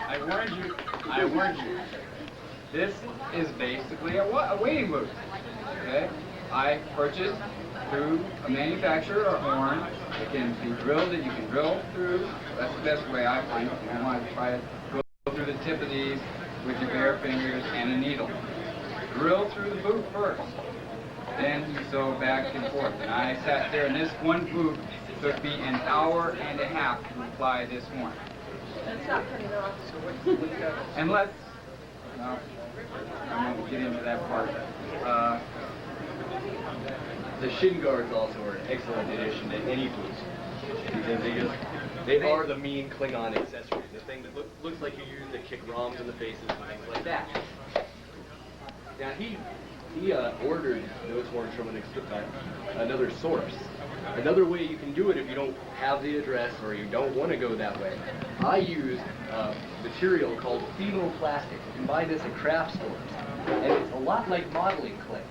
I warned you. This is basically a wading boot. Okay? I purchased through a manufacturer or horn. It can be drilled and you can drill through. That's the best way I find. You want to try to go through the tip of these with your bare fingers and a needle. Drill through the boot first. Then you sew back and forth. And I sat there, and this one boot took me an hour and a half to apply this horn. That's not pretty enough. Unless, no, I won't get into that part. The shin guards also are an excellent addition to any boot because they are the mean Klingon accessory, the thing that looks like you use to kick ROMs in the faces and things like that. Now he ordered those horns from another source. Another way you can do it if you don't have the address or you don't want to go that way, I use material called thermoplastic. You can buy this at craft stores, and it's a lot like modeling clay.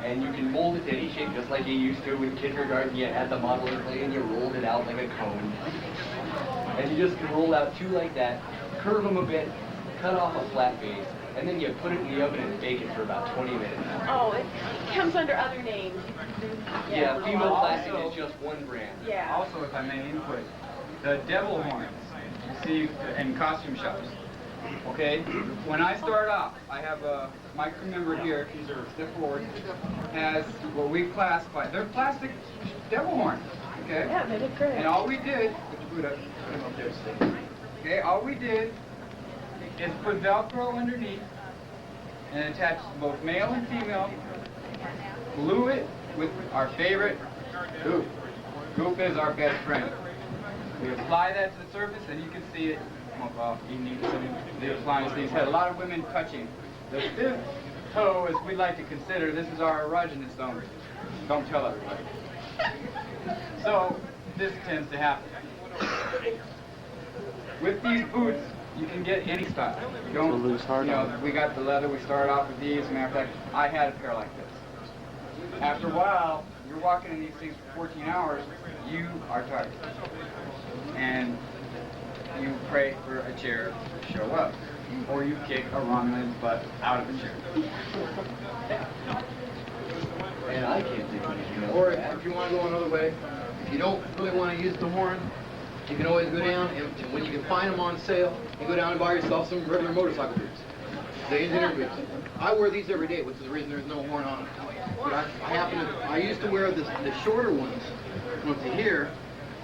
And you can mold it to any shape just like you used to in kindergarten. You had the modeling clay and you rolled it out like a cone. And you just can roll out two like that, curve them a bit, cut off a flat base, and then you put it in the oven and bake it for about 20 minutes. Oh, it comes under other names. Yeah, thermoplastic is just one brand. Yeah. Also, if I may input, the devil horns you see in costume shops. Okay, when I start off, I have a mic member here. Step forward. Has what we classify. They're plastic devil horns. Okay. Yeah, they look great. And all we did, put your boot up. Put them up there. Okay, all we did is put Velcro underneath and attach both male and female. Glue it with our favorite goop. Goop is our best friend. We apply that to the surface, and you can see it. Well, you need some the appliance. These had a lot of women touching. The fifth toe, as we like to consider, this is our erogenous zone. Don't tell everybody. So this tends to happen. With these boots, you can get any style. You don't, we got the leather. We started off with these. Matter of fact, I had a pair like this. After a while, you're walking in these things for 14 hours. You are tired, and you pray for a chair to show up, or you kick a Romulan's butt out of a chair. And I can't think of anything. Or if you want to go another way, if you don't really want to use the horn, you can always go down, and when you can find them on sale, you go down and buy yourself some regular motorcycle boots. The engineer boots. I wear these every day, which is the reason there's no horn on them. But I used to wear the shorter ones, once a year,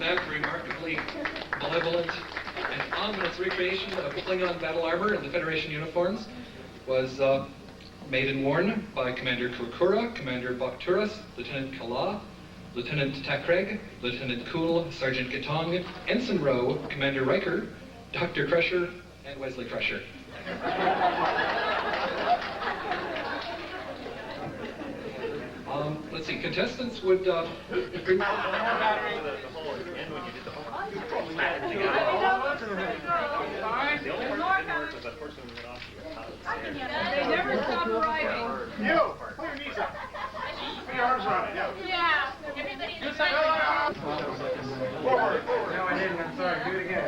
That remarkably malevolent and ominous recreation of Klingon battle armor in the Federation uniforms was made and worn by Commander Kurkura, Commander Bakturas, Lieutenant Kala, Lieutenant Takreg, Lieutenant Kuhl, Sergeant Gatong, Ensign Rowe, Commander Riker, Dr. Crusher, and Wesley Crusher. Let's see, contestants would bring... They never stop arriving. You, put your knees up. Put your arms around it, Yeah. Everybody in the Forward, forward. No, I didn't, I'm sorry, do it again.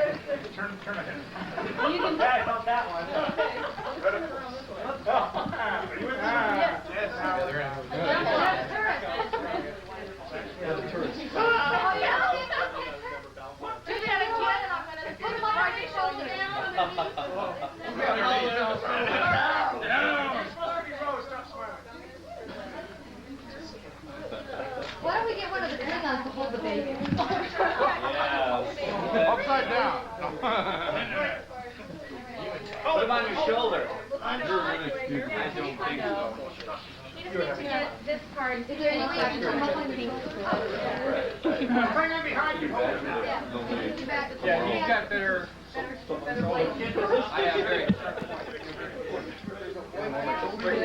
Turn ahead. You can... Yeah, I felt that one. Are you with me? Yes. Oh, yeah. Do that again, and I'm going to put my right shoulder down. Why don't we get one of the Klingons to hold the baby? Upside down. Put him on your shoulder. I don't think so. This part, is there any way you can come up with me? Bring him behind you. Yeah, he's got better... I have very...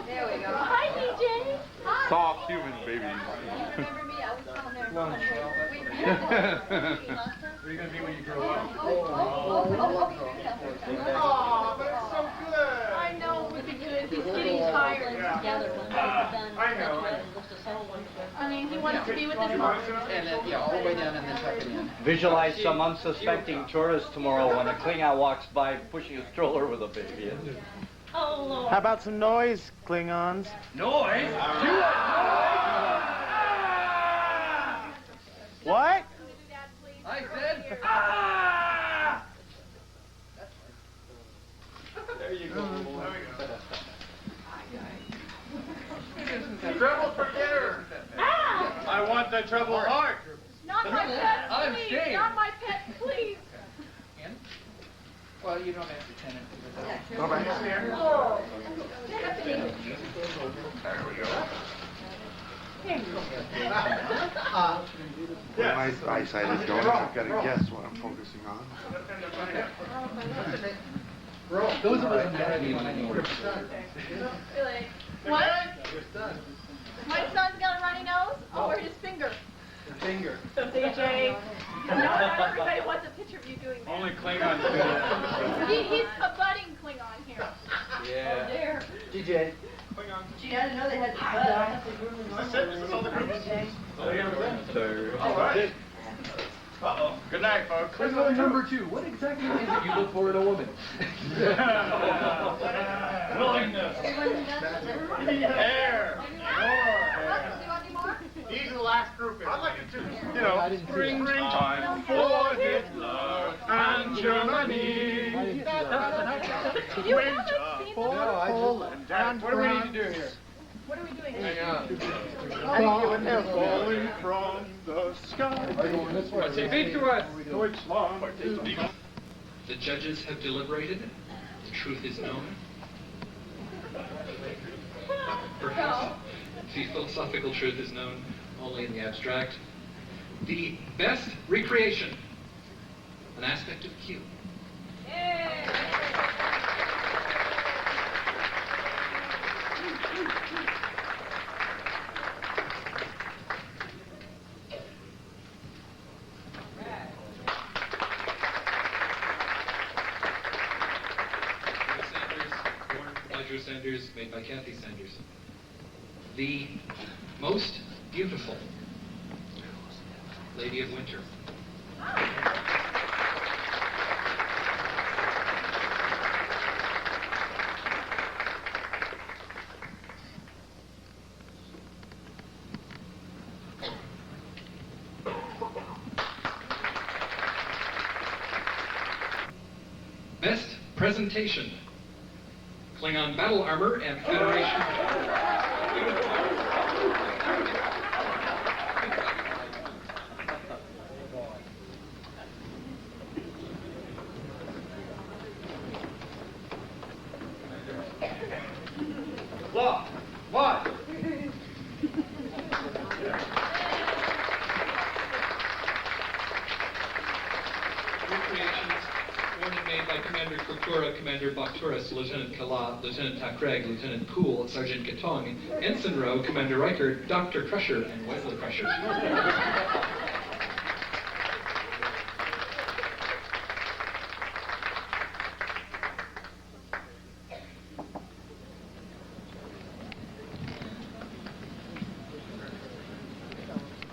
There we go. Hi, DJ. Hi. Soft human babies. Remember me? I was down there. What are you going to be when you grow up? Oh, but it's so good. I know it would be good. He's getting tired. I know. I mean, he wants to be with his mom. And then, yeah, all the way down and then tuck it in. Visualize some unsuspecting tourist tomorrow when a Klingon walks by pushing a stroller with a baby. Oh, Lord. How about some noise, Klingons? Noise? What? I said... There you go. Trouble for dinner. I want the trouble hard. Not my pet, I'm please. ashamed. Not my pet, please. Well, you don't have to tend it. Go back. Oh. There we go. Where my eyesight is going, I've got to guess what I'm focusing on. Those of us in the What? My son's got a runny nose? Oh, or his finger. finger. DJ. No, not everybody wants a picture of you doing that. Only Klingons do that. He's a budding Klingon here. Yeah. There. DJ. Gee, I didn't know they had to That's it? This is all the groups? All right. Uh-oh. Good night, folks. Klingon number 2. What exactly is it you look for in a woman? Willingness. Hair. These are the last group. I'd like it too. You know, springtime for Hitler and Germany. Winter for Poland and What do we need to do here? What are we doing? Hang on. They're falling from the sky. Speak to us. Deutschland. The judges have deliberated. The truth is known. Perhaps the philosophical truth is known only in the abstract. The best recreation, an aspect of Q. Drew Sanders, made by Kathy Sanders. The most beautiful Lady of Winter. Best Presentation. Klingon Battle Armor and Federation. Law. What? Recreations worn and made by Commander Kurkura, Commander Bakturis, Lieutenant Kala, Lieutenant Takreg, Lieutenant Kool, Sergeant Katong, Ensign Rowe, Commander Riker, Dr. Crusher, and Wesley Crusher.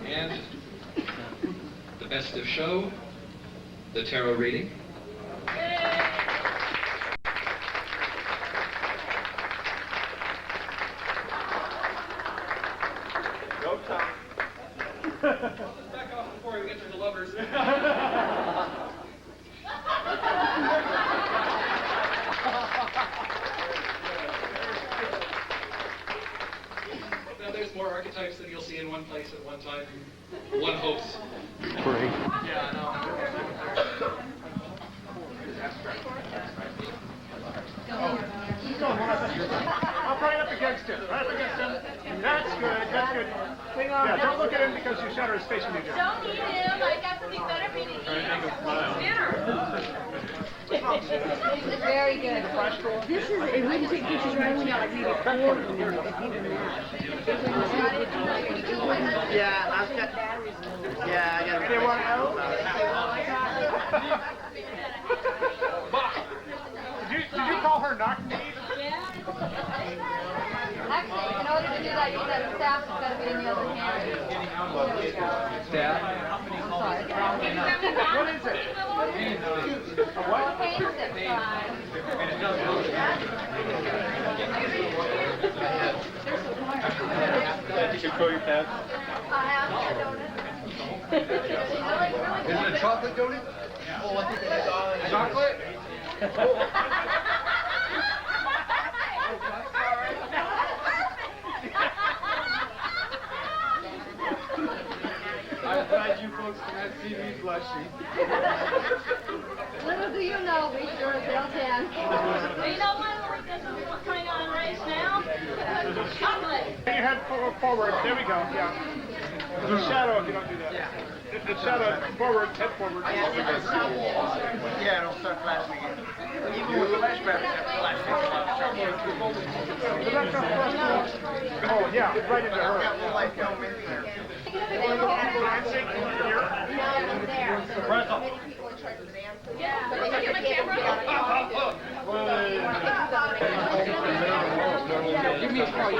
And the best of show, the tarot reading. Go time. Back off before we get to the lovers. Now there's more archetypes than you'll see in one place at one time. One hopes. Great. Yeah, I know. Up right up against him. Right up against him. That's good. That's good. Yeah, don't look at him because your shadow is facing you. Don't need him. I got something better for you to eat. Dinner. Very good. This is, it wouldn't take pictures right when you're like maybe 4 minutes, if even that. Yeah, I've got. Yeah, I got. Anyone else? Did you call her knock-kneed? Actually, in order to do that, you said staff has got to be in the other hand. Staff? I'm sorry. What is it? A what? Paint stick sign. Did you control your pants? I have a donut. Is it a chocolate donut? Oh, I think they had Chocolate? I'm glad you folks cannot see me blushing. Little do you know, we sure as hell can. You know what? This is what's going on right now. Chocolate. Get your head forward. There we go. Yeah. There's a shadow if you don't do that. It's shadow forward, head forward. Yeah, it'll start flashing again. Even with the flash battery, it's flashing. Oh, yeah, right into her. Got a little light going in there. Give me a call.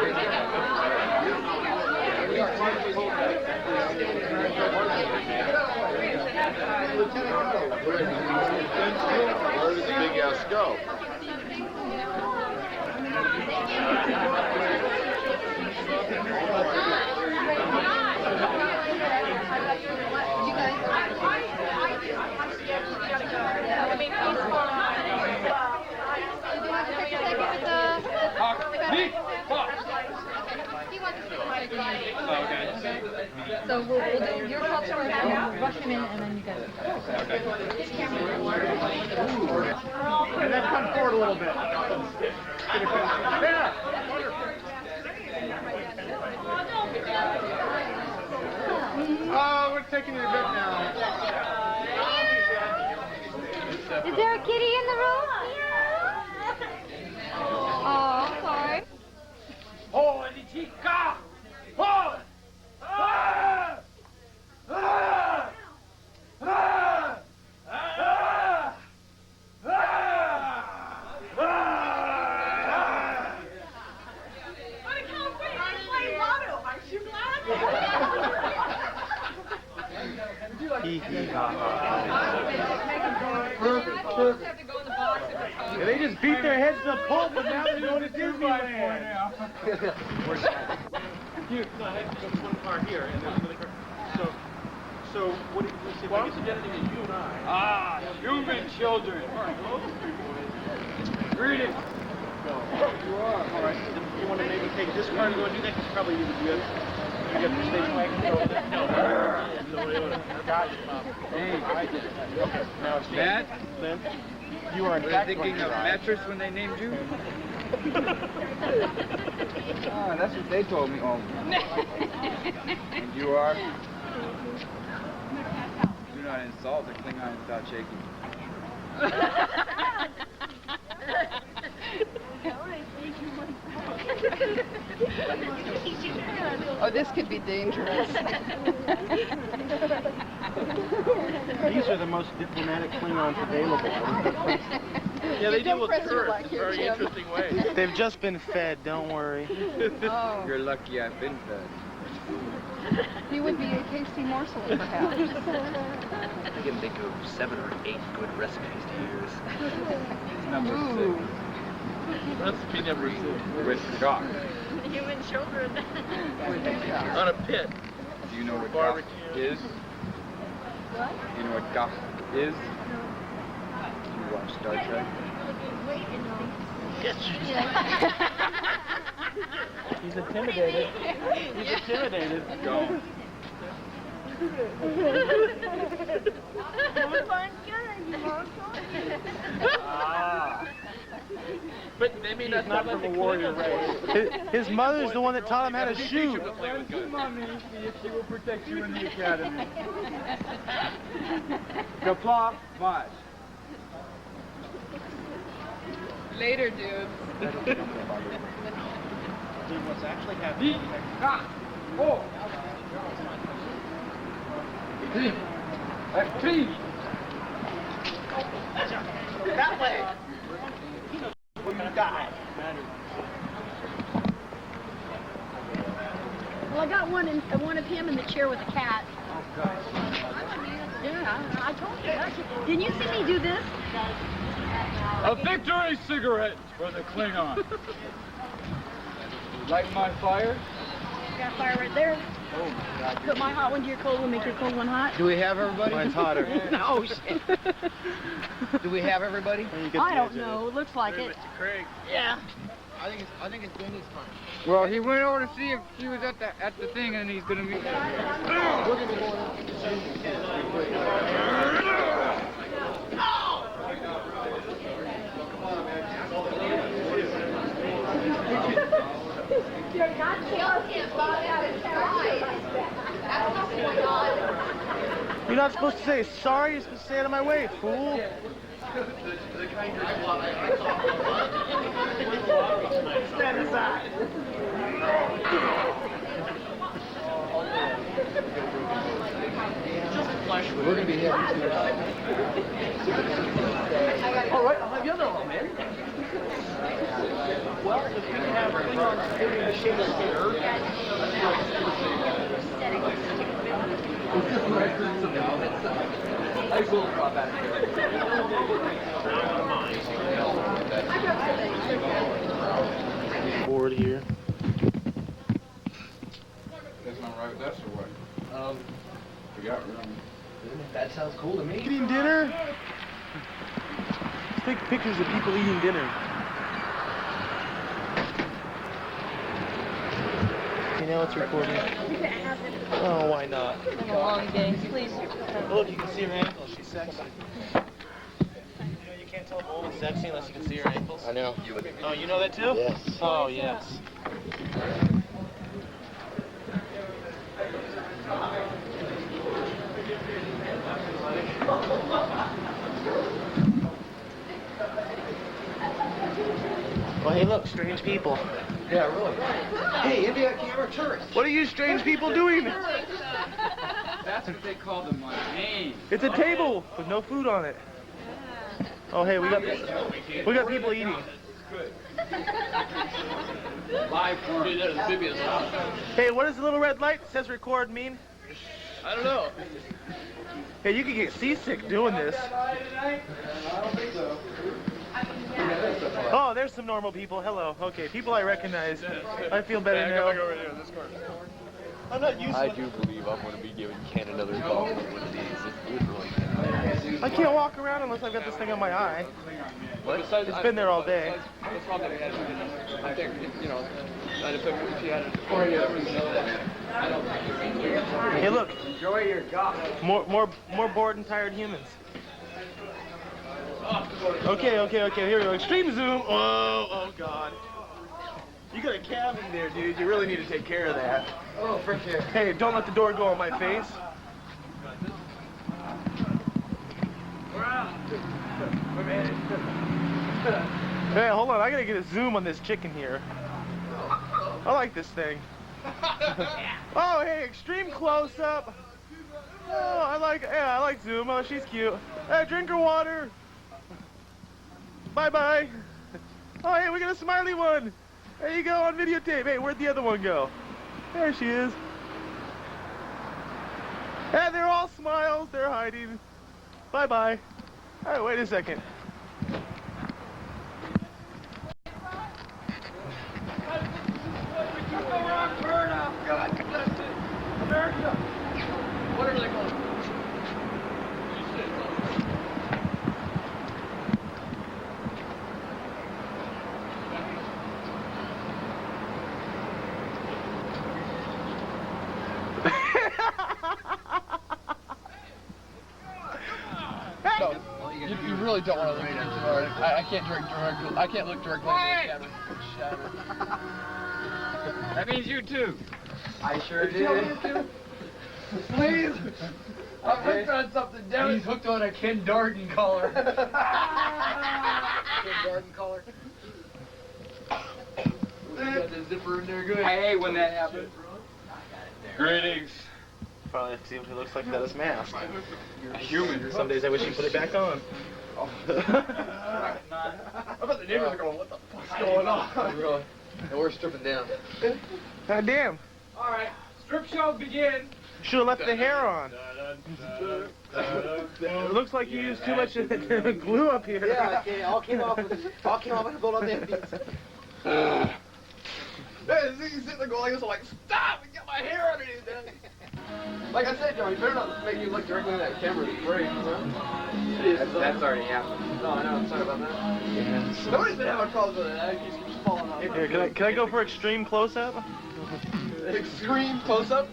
Where did the big ass go? So we'll do your culture and we'll rush him in and then you guys. And then come forward a little bit. Yeah. Oh, we're taking it a bit now. Is there a kitty in the room? Oh, I'm sorry. Oh, the chica! Oh! Ah! Ah! Ah! Ah! Yeah, they just beat their heads to the pulp, but now they're going to Disneyland. You, no, I had one car here, and there's another car. So So, what do you see? Well, I'm suggesting that you and I. Ah, human children. Greetings. Go. You are. All right. You want to maybe take this card? You want to do that? Because probably you would do it. You got the stage wagon. No. Got it. Hey, I did it. Okay. Now it's Matt? Lynn? You are in Were fact they thinking of mattress when they named you? Ah, that's what they told me. Oh. And you are? Do not insult the Klingon without shaking. Oh, this could be dangerous. These are the most diplomatic Klingons available. Yeah, they deal with tourists in very interesting ways. They've just been fed, don't worry. Oh. You're lucky I've been fed. He would be a tasty morsel, perhaps. I can think of 7 or 8 good recipes to use. Number 6. Recipe number 6. With shock. Human children. On a pit. Do you know what Barbecue. gock is? What? Do you know what gock is? Do you watch Star Trek? Yes. He's intimidated. He's intimidated. Go. But they may not from a warrior race. His mother's the one that taught him how to shoot. Mommy, see if she will protect you in the academy. Kapla, march. Later, dude. Dude, what's actually happening? Oh. That way. When you die. Well, I got one of him in the chair with a cat. Oh, gosh. Yeah, I told you. Didn't you see me do this? A victory cigarette for the Klingon. Light my fire? Got fire right there. Oh, God. Put my hot one to your cold one, make your cold one hot. Do we have everybody? Mine's hotter. No, shit. Do we have everybody? I don't know. Looks like it. Craig. Yeah. I think it's Denny's time. Well, he went over to see if she was at the thing, and he's gonna be. You're not killing him, Bob, out of time. That's what's going on. You're not supposed to say sorry, you're supposed to stay out of my way, fool. Stand aside. We're going to be having 2 All right, I'll have the other one, man. Well, if we can have Klingons in the shape of the earth. I will drop out of Board here. That's not right with us or what? We got room. That sounds cool to me. Eating dinner? Let's take pictures of people eating dinner. Okay, now it's recording. Oh, why not? It's been a long day. Please. Look, you can see her ankles. She's sexy. You know, you can't tell if a woman's sexy unless you can see her ankles. I know. Oh, you know that too? Yes. Oh, yes. Well, hey, look, strange people. Yeah, really. Hey, India camera tourists. What are you strange people doing? That's what they call them on name. It's a table with no food on it. Oh, hey, we got people eating. Good. Live porn. Hey, what does the little red light that says record mean? I don't know. Hey, you could get seasick doing this. I don't think so. Oh, there's some normal people. Hello. Okay, people I recognize. I feel better now. Over here, this corner. I'm not used to I do believe I'm going to be giving Ken another call one of these. It's literally. I can't walk around unless I've got this thing on my eye. What? It's been there all day. It's not that we had it. I think, you know, if you had it. Hey, look. Enjoy your golf. More bored and tired humans. Okay, here we go. Extreme zoom. Oh God. You got a cabin there, dude. You really need to take care of that. Oh, for sure. Hey, don't let the door go on my face. Hey, hold on. I gotta get a zoom on this chicken here. I like this thing. Oh, hey, extreme close-up. Oh, I like zoom. Oh, she's cute. Hey, drink her water. Bye-bye. Oh, hey, we got a smiley one. There you go on videotape. Hey, where'd the other one go? There she is. Hey, they're all smiles. They're hiding. Bye-bye. All right, wait a second. What are they called? You really don't want to look at it too hard. I can't I can't look directly at the camera. That means you too. I sure did. Please. I'm hooked on something, damn it. He's hooked on a Ken Darden collar. Ken Darden collar. Got the zipper in there good. Hey, when that happens. Greetings. Probably see what he looks like without his mask. You're a human. Some days I wish he'd put it back on. I bet the neighbors are going, what the fuck's going on? Really? And we're stripping down. God damn. All right, strip show begin. Should have left the hair on. It looks like you used too much glue up here. Yeah, okay, all came off when I pulled out the empties. He's sitting there going like this, I'm like, stop and get my hair underneath that. Like I said, Joe, you better not make you look directly at that camera. It's great, That's already happened. No, I know, I'm sorry about that. Yes. Nobody's been having problems with it. I just keep falling off. Here, can I go for extreme close-up? Extreme close-up?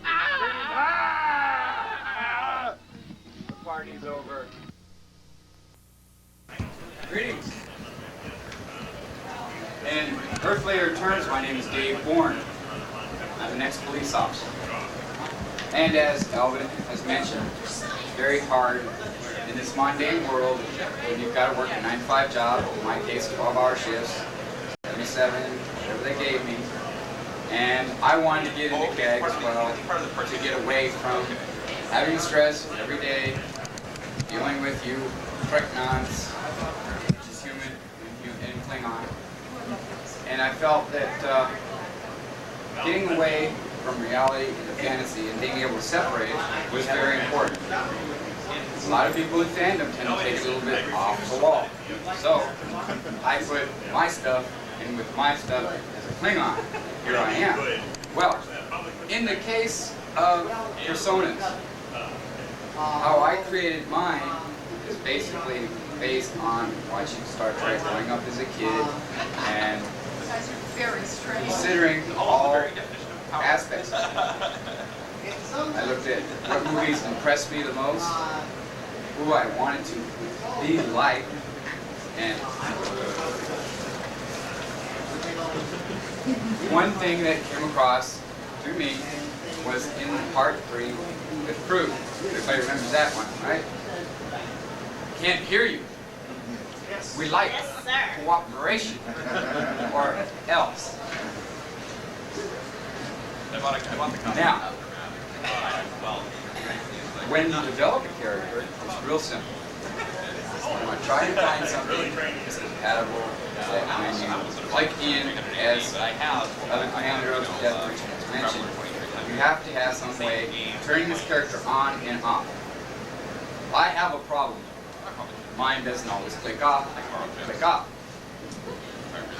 The party's over. Greetings. In Earthly Returns, my name is Dave Bourne. I'm an ex-police officer. And as Elvin has mentioned, it's very hard in this mundane world when you've got to work a 9-to-5 job, in my case 12-hour shifts, 77, whatever they gave me. And I wanted to get into CAG as well, to get away from having stress every day, dealing with you Treknons, which is human and Klingon. And I felt that getting away from reality into fantasy and being able to separate was very important. A lot of people in fandom tend to take it a little bit off the wall. So I put my stuff in with my stuff as a Klingon. Here I am. Well, in the case of personas, how I created mine is basically based on watching Star Trek growing up as a kid and considering all aspects of it. I looked at what movies impressed me the most, who I wanted to be like, and one thing that came across to me was in part 3 with Crew. Everybody remembers that one, right? Can't hear you. We like cooperation, or else. Now, when you develop a character, it's real simple. You want to try to find something that's compatible, that when you like Ian as other commander of the Death Bridge has mentioned, you have to have some way of turning this character on and off. I have a problem. Mine doesn't always click off, click off.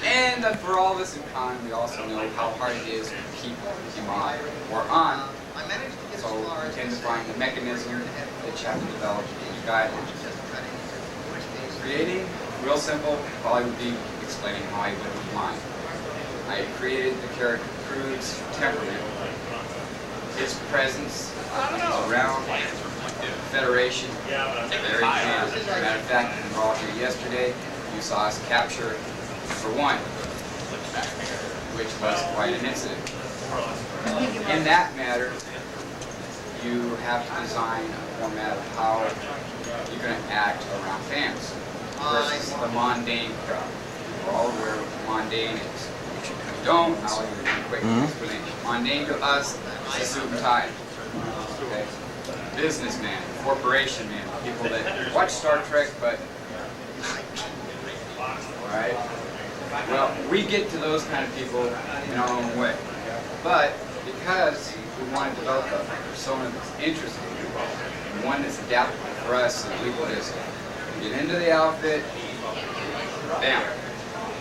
And for all this in con, we also know how hard it is to keep him off or on So you tend to find the mechanism that you have to develop each guidelines. Creating, real simple, probably would be explaining how I went with mine. I created the character Crude's temperament, his presence around the Federation, very handy. As a matter of fact, we were all here yesterday. You saw us capture for one, which was quite an incident. In that matter, you have to design a format of how you're going to act around fans versus the mundane crowd. We're all aware of what mundane is. If you don't, I'll give you a quick explanation. Mundane to us is a suit and tie. Okay? Businessman, corporation man, people that watch Star Trek, but alright? Well, we get to those kind of people in our own way. But because we want to develop a persona that's interesting, one that's adaptable for us, so we put us get into the outfit, bam.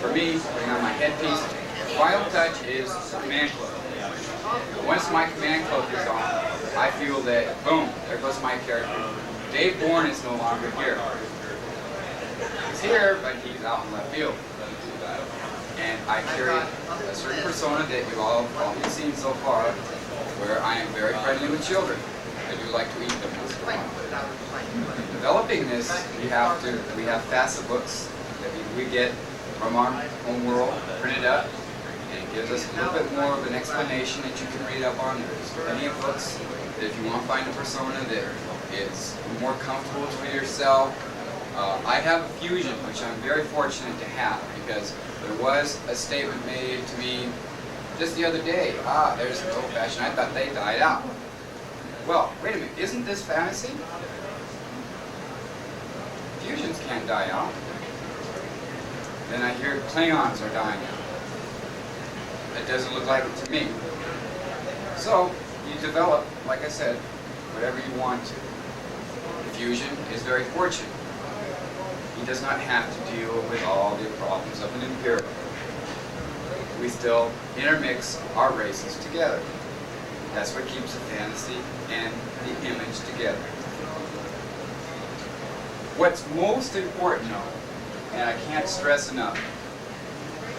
For me, putting on my headpiece, the final touch is the command cloak. Once my command cloak is on, I feel that, boom, there goes my character. Dave Bourne is no longer here. He's here, but he's out in left field. And I carry a certain persona that you've all probably seen so far, where I am very friendly with children. I do like to eat them once in a while. In developing this, we have facet books that we get from our home world, printed up, and it gives us a little bit more of an explanation that you can read up on. There's plenty of books that if you want to find a persona that is more comfortable for yourself. I have a fusion, which I'm very fortunate to have, because there was a statement made to me just the other day. There's an old-fashioned. I thought they died out. Well, wait a minute. Isn't this fantasy? Fusions can't die out. Then I hear Klingons are dying out. That doesn't look like it to me. So you develop, like I said, whatever you want to. The fusion is very fortunate. He does not have to deal with all the problems of an imperial. We still intermix our races together. That's what keeps the fantasy and the image together. What's most important, though, and I can't stress enough,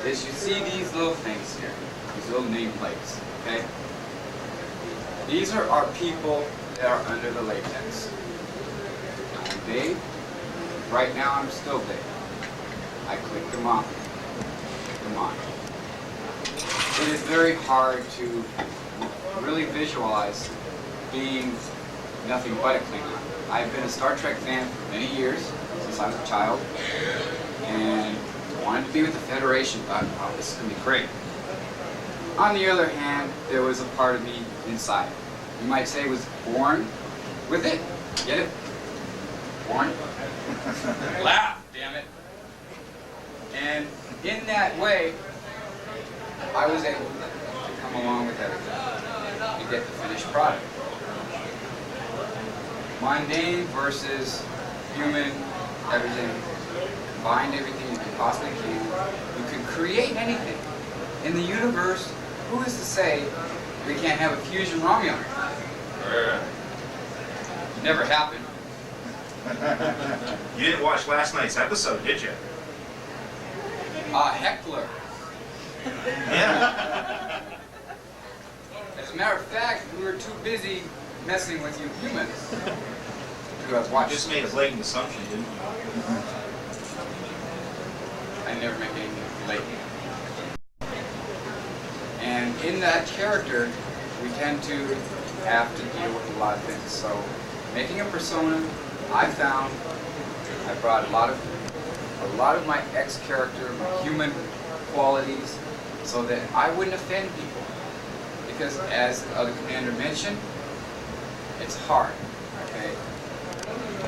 is you see these little things here, these little nameplates, okay? These are our people that are under the latex. I'm Dave. Right now I'm still Dave. I click them on. It is very hard to really visualize being nothing but a Klingon. I've been a Star Trek fan for many years, since I was a child, and wanted to be with the Federation, thought, oh, this is going to be great. On the other hand, there was a part of me inside. You might say was born with it. Get it? Born? Laugh, damn it. And in that way, I was able to come along with everything and get the finished product. Mundane versus human, everything. Combined everything you can possibly can. You can create anything. In the universe, who is to say we can't have a fusion Romulan? Never happened. You didn't watch last night's episode, did you? Heckler. Yeah. As a matter of fact, we were too busy messing with you humans to have watched. You just made a blatant assumption, didn't you? I never make anything blatant. And in that character, we tend to have to deal with a lot of things. So, making a persona, I found I brought a lot of my ex-character, my human qualities, so that I wouldn't offend people. Because as the other commander mentioned, it's hard, okay?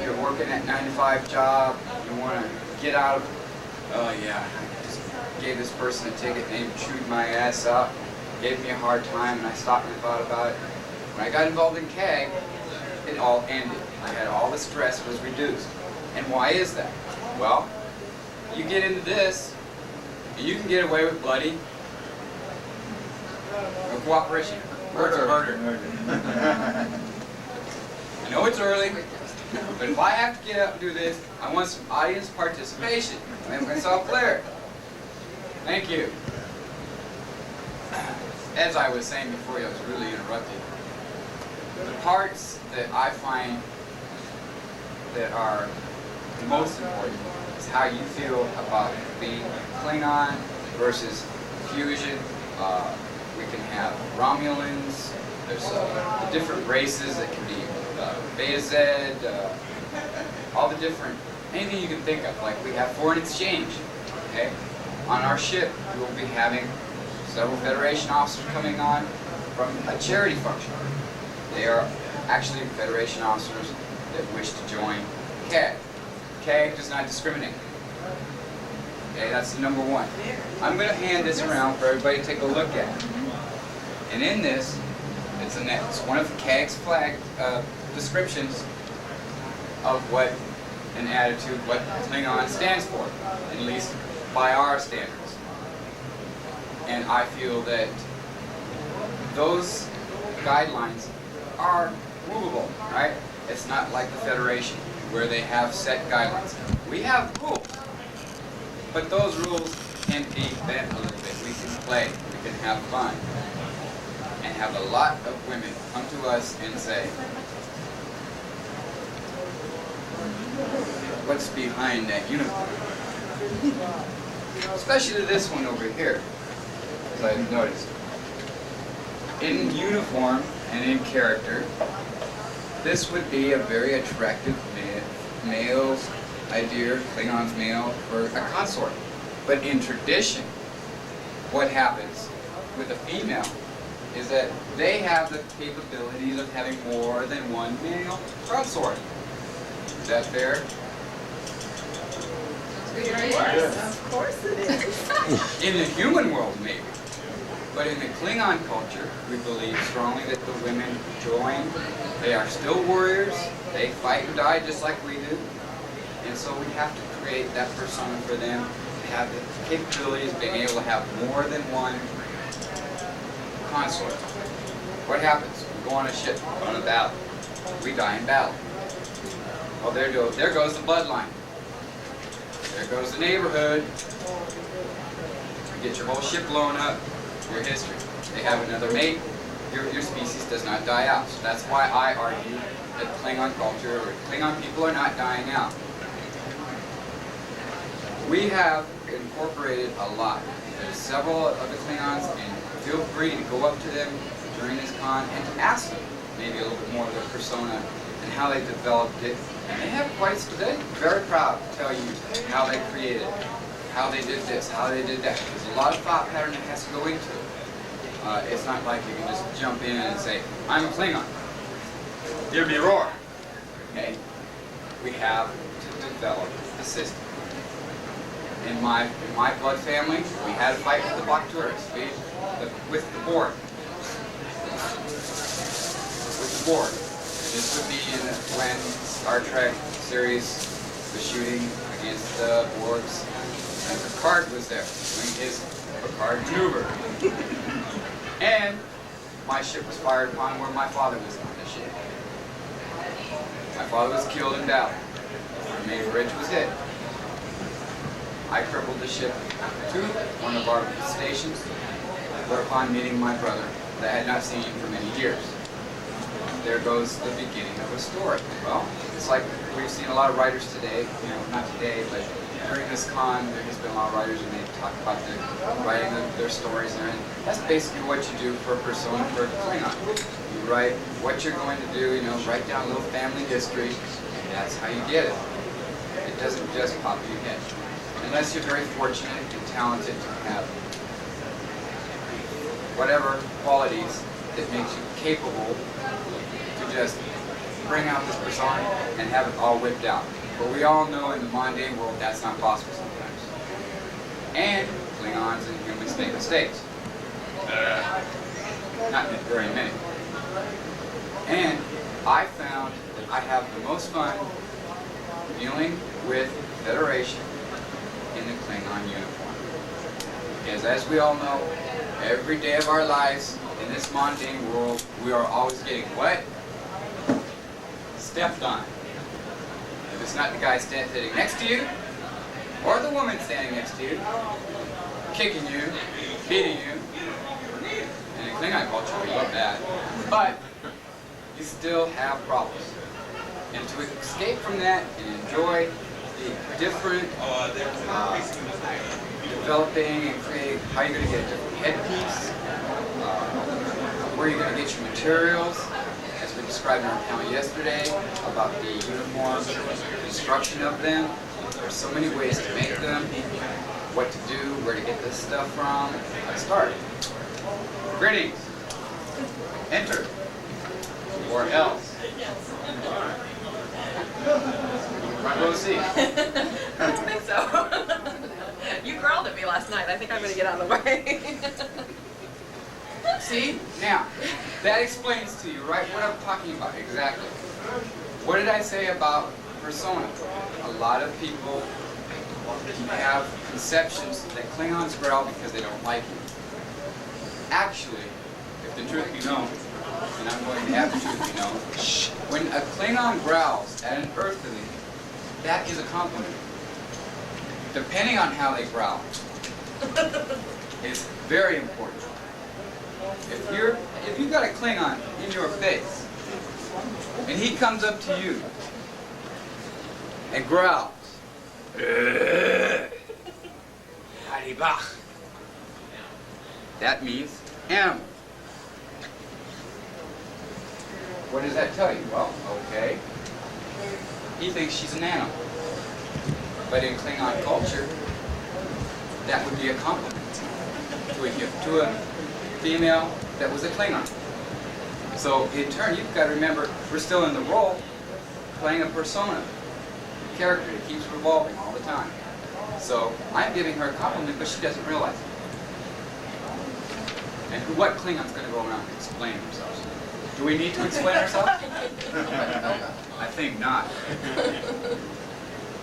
You're working at 9-to-5 job, you want to get out of, oh yeah, I just gave this person a ticket and they chewed my ass up, gave me a hard time, and I stopped and thought about it. When I got involved in CAG, it all ended. I had all the stress was reduced. And why is that? Well, you get into this, and you can get away with bloody or cooperation. Murder. I know it's early, but if I have to get up and do this, I want some audience participation. Make myself clear. Thank you. As I was saying before, I was really interrupted. The parts that I find that are most important is how you feel about being Klingon versus fusion. We can have Romulans. There's the different races that can be Beta Z, all the different, anything you can think of. Like we have foreign exchange. Okay, on our ship we will be having several Federation officers coming on from a charity function. They are actually Federation officers that wish to join CAG. CAG does not discriminate. Okay, that's number one. I'm going to hand this around for everybody to take a look at. And in this, it's one of CAG's flag descriptions of what an attitude, what Klingon stands for, at least by our standards. And I feel that those guidelines are movable, right? It's not like the Federation, where they have set guidelines. We have rules, but those rules can be bent a little bit. We can play, we can have fun, and have a lot of women come to us and say, what's behind that uniform? Especially this one over here, as I've noticed. In uniform and in character, this would be a very attractive male's idea, Klingon's male, for a consort. But in tradition, what happens with a female is that they have the capabilities of having more than one male consort. Is that fair? Yes, of course it is. In the human world, maybe. But in the Klingon culture, we believe strongly that the women join. They are still warriors. They fight and die just like we do. And so we have to create that persona for them to have the capabilities of being able to have more than one consort. What happens? We go on a ship, on a battle. We die in battle. Well, there goes the bloodline. There goes the neighborhood. You get your whole ship blown up. Your history. They have another mate. Your species does not die out. So that's why I argue that Klingon culture or Klingon people are not dying out. We have incorporated a lot. There's several of the Klingons, and feel free to go up to them during this con and to ask them maybe a little bit more of their persona and how they developed it. And they have they're very proud to tell you how they created it, how they did this, how they did that. There's a lot of thought pattern that has to go into it. It's not like you can just jump in and say, I'm a Klingon. Hear me roar. Okay? We have to develop a system. In my blood family, we had a fight with the Bakturis, with the board. With the board. This would be when Star Trek series was shooting against the Borgs, and Picard was there doing his Picard maneuver. And my ship was fired upon where my father was on the ship. My father was killed in battle. Our main bridge was hit. I crippled the ship to one of our stations, whereupon meeting my brother that I had not seen for many years. There goes the beginning of a story. Well, it's like we've seen a lot of writers today, not today, but during this con, there has been a lot of writers and they talk about the writing of their stories and everything. That's basically what you do for a persona for a Klingon. You write what you're going to do, write down a little family history, and that's how you get it. It doesn't just pop in your head. Unless you're very fortunate and talented to have whatever qualities that makes you capable to just bring out this persona and have it all whipped out. But we all know in the mundane world that's not possible sometimes. And Klingons and humans make mistakes. Not very many. And I found that I have the most fun dealing with Federation in the Klingon uniform. Because as we all know, Every day of our lives in this mundane world, we are always getting what? Stepped on. If it's not the guy sitting next to you, or the woman standing next to you, kicking you, beating you. And in Klingon culture, we love that. But you still have problems. And to escape from that and enjoy the different developing and creating how you're going to get a different headpiece, where you're going to get your materials, as we described in our panel yesterday about the uniforms, construction of them. There's so many ways to make them, what to do, where to get this stuff from. Let's start. Greetings. Enter. Or else. Front row seat. I don't think so. You growled at me last night. I think I'm going to get out of the way. See? Now, that explains to you, right, what I'm talking about exactly. What did I say about persona? A lot of people have conceptions that Klingons growl because they don't like you. Actually, if the truth be known, and I'm going to have the truth be known, when a Klingon growls at an Earthling, that is a compliment. Depending on how they growl, it's very important. If you've got a Klingon in your face, and he comes up to you and growls, that means animal. What does that tell you? Well, okay, he thinks she's an animal. But in Klingon culture, that would be a compliment to a female that was a Klingon. So in turn, you've got to remember, we're still in the role, playing a persona, a character that keeps revolving all the time. So I'm giving her a compliment, but she doesn't realize it. And what Klingon's going to go around and explain themselves? Do we need to explain ourselves? I think not.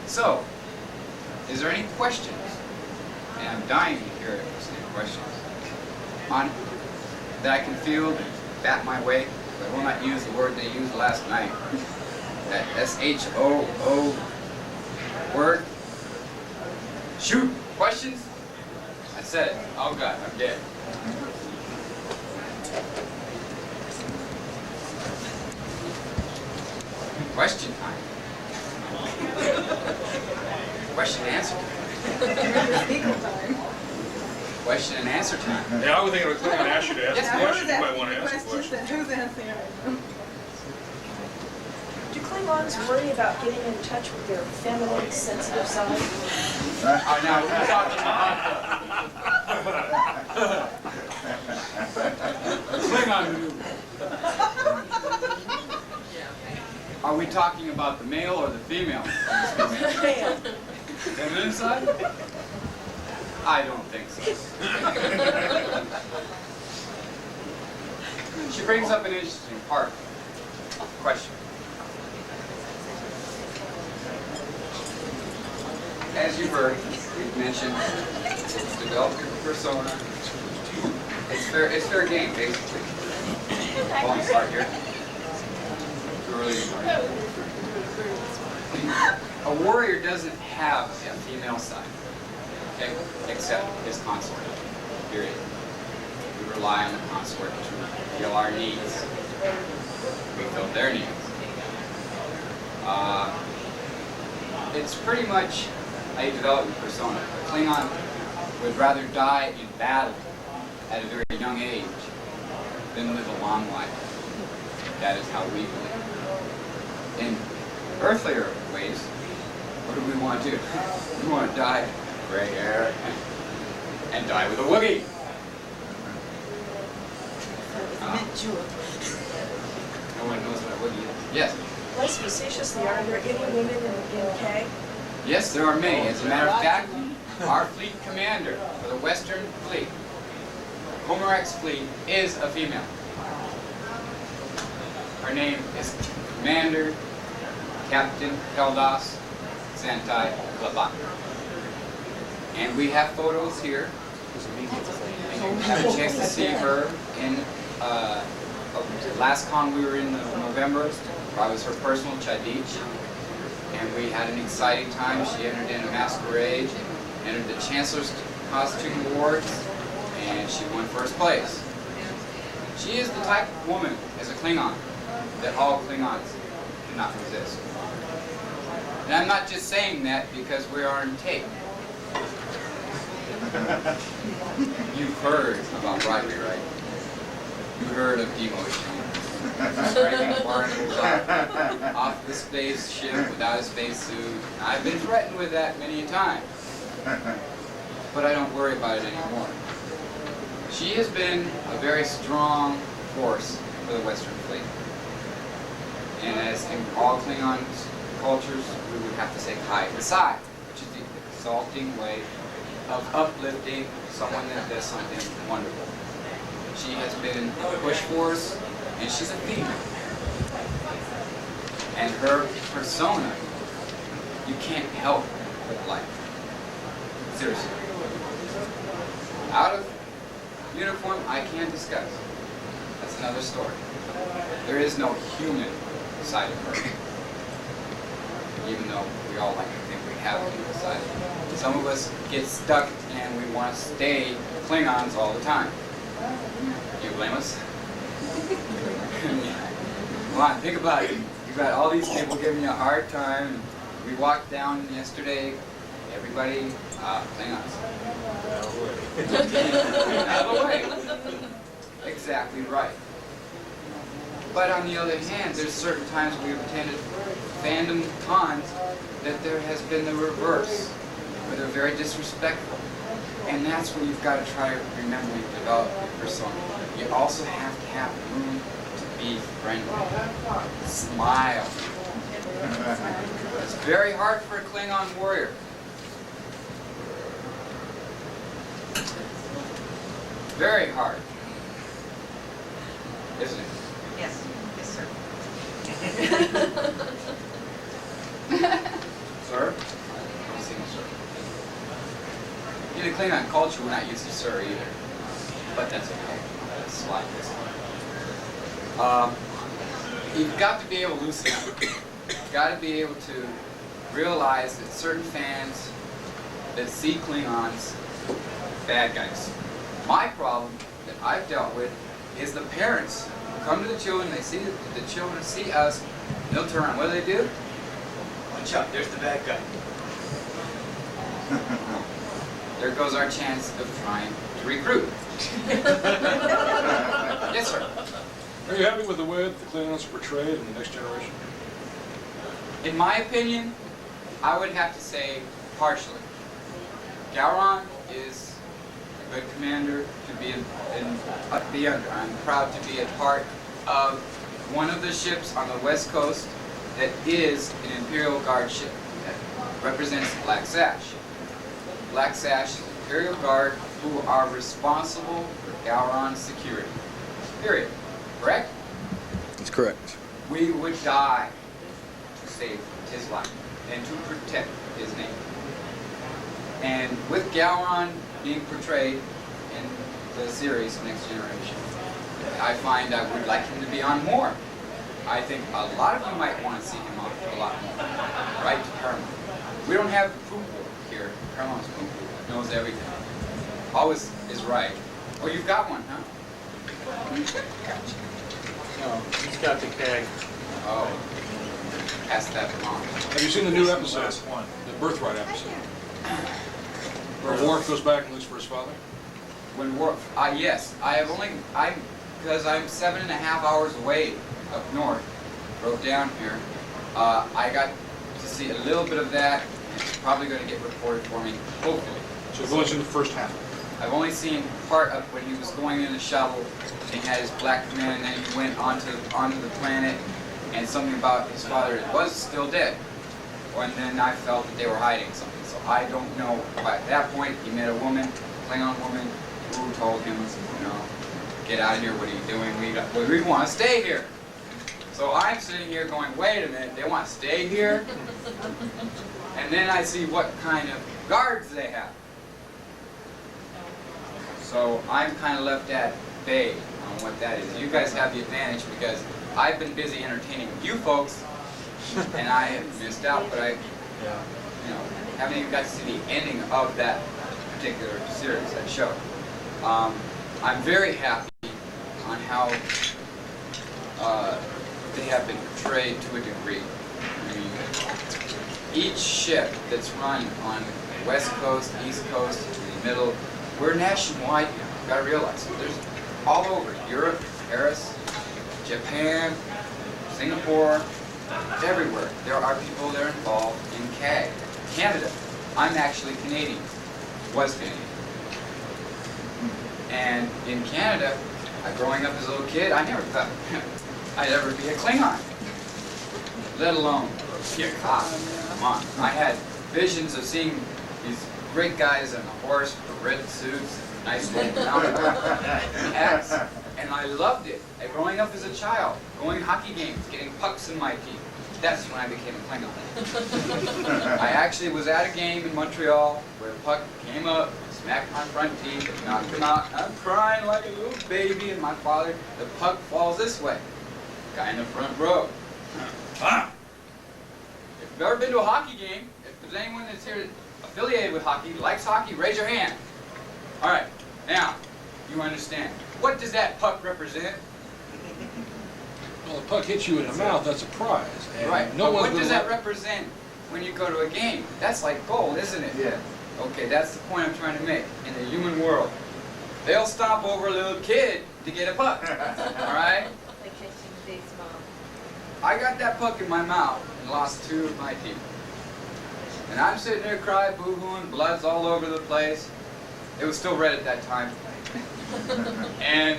So, is there any questions? And I'm dying to hear any questions on that I can field and bat my way. But I will not use the word they used last night. That S-H-O-O word. Shoot! Questions? I said it. Oh God, I'm dead. Question time. Question and answer time. Question and answer time. Yeah, I would think it was Klingon asked you to ask a question. You might want to ask a question. Who's answering it? Do Klingons worry about getting in touch with their feminine, sensitive side? Now we're talking about Klingon. Are we talking about the male or the female? Male. Feminine side? I don't think so. She brings up an interesting part. Question. As you've heard, we've mentioned, develop your persona. It's fair game, basically. Falling apart here. Too early in the morning. A warrior doesn't have a female side, okay, except his consort. Period. We rely on the consort to fill our needs. We fill their needs. It's pretty much how you develop your persona. A Klingon would rather die in battle at a very young age than live a long life. That is how we believe. In earthlier ways, what do we want to do? We want to die with gray hair and die with a Wookiee. No one knows what a Wookiee is. Yes? Less facetiously, are there any women in K? Yes, there are many. As a matter of fact, our fleet commander for the Western Fleet, Homerak's fleet, is a female. Her name is Commander Captain Peldas Santai Klabat. And we have photos here had a chance to see her in the last con we were in November. I was her personal chadich, and we had an exciting time. She entered in a masquerade, entered the Chancellor's Costume Awards, and she won first place. She is the type of woman, as a Klingon, that all Klingons cannot resist. And I'm not just saying that because we are on tape. You've heard about bribery, right? You heard of demotion, striking foreigners off the spaceship without a spacesuit. I've been threatened with that many a time, but I don't worry about it anymore. She has been a very strong force for the Western Fleet. And as in all Klingon cultures, we would have to say Kai Kasai, which is the exalting way of uplifting someone that does something wonderful. She has been a push force, and she's a female. And her persona, you can't help but like. Seriously. Out of uniform, I can't discuss. That's another story. There is no human side of her. Even though we all like to think we have a human side. Some of us get stuck and we want to stay Klingons all the time. Do you blame us? Come on, think about it. You've got all these people giving you a hard time. We walked down yesterday, everybody, Klingons. Out of the way. Exactly right. But on the other hand, there's certain times we've attended fandom cons that there has been the reverse, where they're very disrespectful. And that's when you've got to try to remember and develop your persona. You also have to have room to be friendly. Smile. It's very hard for a Klingon warrior. Very hard. Isn't it? Yes. Yes, sir. Sir? Don't see no sir. In the Klingon culture, we're not used to sir either. But that's okay. That's like this. You've got to be able to loosen up. You've got to be able to realize that certain fans that see Klingons, bad guys. My problem that I've dealt with is the parents who come to the children, they see the children see us, and they'll turn around. What do? Watch out, there's the bad guy. There goes our chance of trying to recruit. Yes, sir. Are you happy with the way that the Klingons are portrayed in the Next Generation? In my opinion, I would have to say partially. Gowron is a good commander to be under. I'm proud to be a part of one of the ships on the West Coast that is an Imperial Guard ship that represents Black Sash. Black Sash is Imperial Guard who are responsible for Gowron's security. Period. Correct? That's correct. We would die to save his life and to protect his name. And with Gowron being portrayed in the series Next Generation, I find I would like him to be on more. I think a lot of you might want to see him on a lot more. Right, Paramount? We don't have the poo-poo here. Paramount's poo-poo knows everything. Always is right. Oh, you've got one, huh? No, he's got the keg. Oh. Pass that along. Have you seen the new episode? The Birthright episode? Where Worf goes back and looks for his father? When Worf, yes. I have only, because I'm 7.5 hours away up north, drove down here, I got to see a little bit of that. It's probably going to get reported for me, hopefully. So you've only seen the first half. I've only seen part of when he was going in the shuttle, and he had his black command, and then he went onto the planet, and something about his father was still dead. And then I felt that they were hiding something. So I don't know. But at that point, he met a woman, a Klingon woman, who told him, get out of here, what are you doing? We want to stay here. So I'm sitting here going, wait a minute, they want to stay here? And then I see what kind of guards they have. So I'm kind of left at bay on what that is. You guys have the advantage because I've been busy entertaining you folks, and I have missed out, but I haven't even got to see the ending of that particular series, that show. I'm very happy on how they have been portrayed to a degree. I mean, each ship that's run on the West Coast, East Coast, the middle, we're nationwide now. You've got to realize it. There's all over Europe, Paris, Japan, Singapore, everywhere. There are people that are involved in CAG. Canada. I'm actually Canadian. Was Canadian. And in Canada, growing up as a little kid, I never thought I'd ever be a Klingon. Let alone be a cop. Come on. I had visions of seeing these great guys on a horse with red suits, nice little mounted hats, and I loved it. And growing up as a child, going to hockey games, getting pucks in my teeth. That's when I became a Klingon. I actually was at a game in Montreal where the puck came up, smacked my front teeth, and knocked him out. I'm crying like a little baby, and my father, the puck falls this way. Guy in the front row. If you've ever been to a hockey game, if there's anyone that's here affiliated with hockey, likes hockey, raise your hand. All right, now, you understand. What does that puck represent? Well, the puck hits you in the mouth, that's a prize. And right, no but what does that like... represent when you go to a game? That's like gold, isn't it? Yeah. Okay, that's the point I'm trying to make. In the human world, they'll stomp over a little kid to get a puck, all right? Like catching baseball. I got that puck in my mouth and lost 2 of my teeth. And I'm sitting there crying, boo-hooing, blood's all over the place. It was still red at that time. And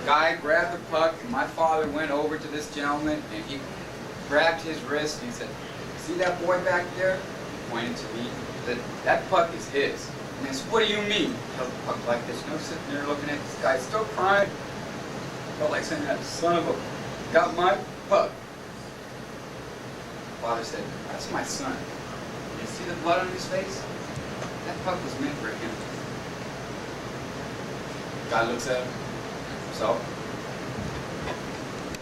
guy grabbed the puck, and my father went over to this gentleman, and he grabbed his wrist, and he said, "See that boy back there?" He pointed to me. That puck is his. And I said, "What do you mean?" He held the puck like this, sitting there looking at this guy, still crying. Felt like saying, "That son of a got my puck." Father said, "That's my son. You see the blood on his face? That puck was meant for him." Guy looks at him. So,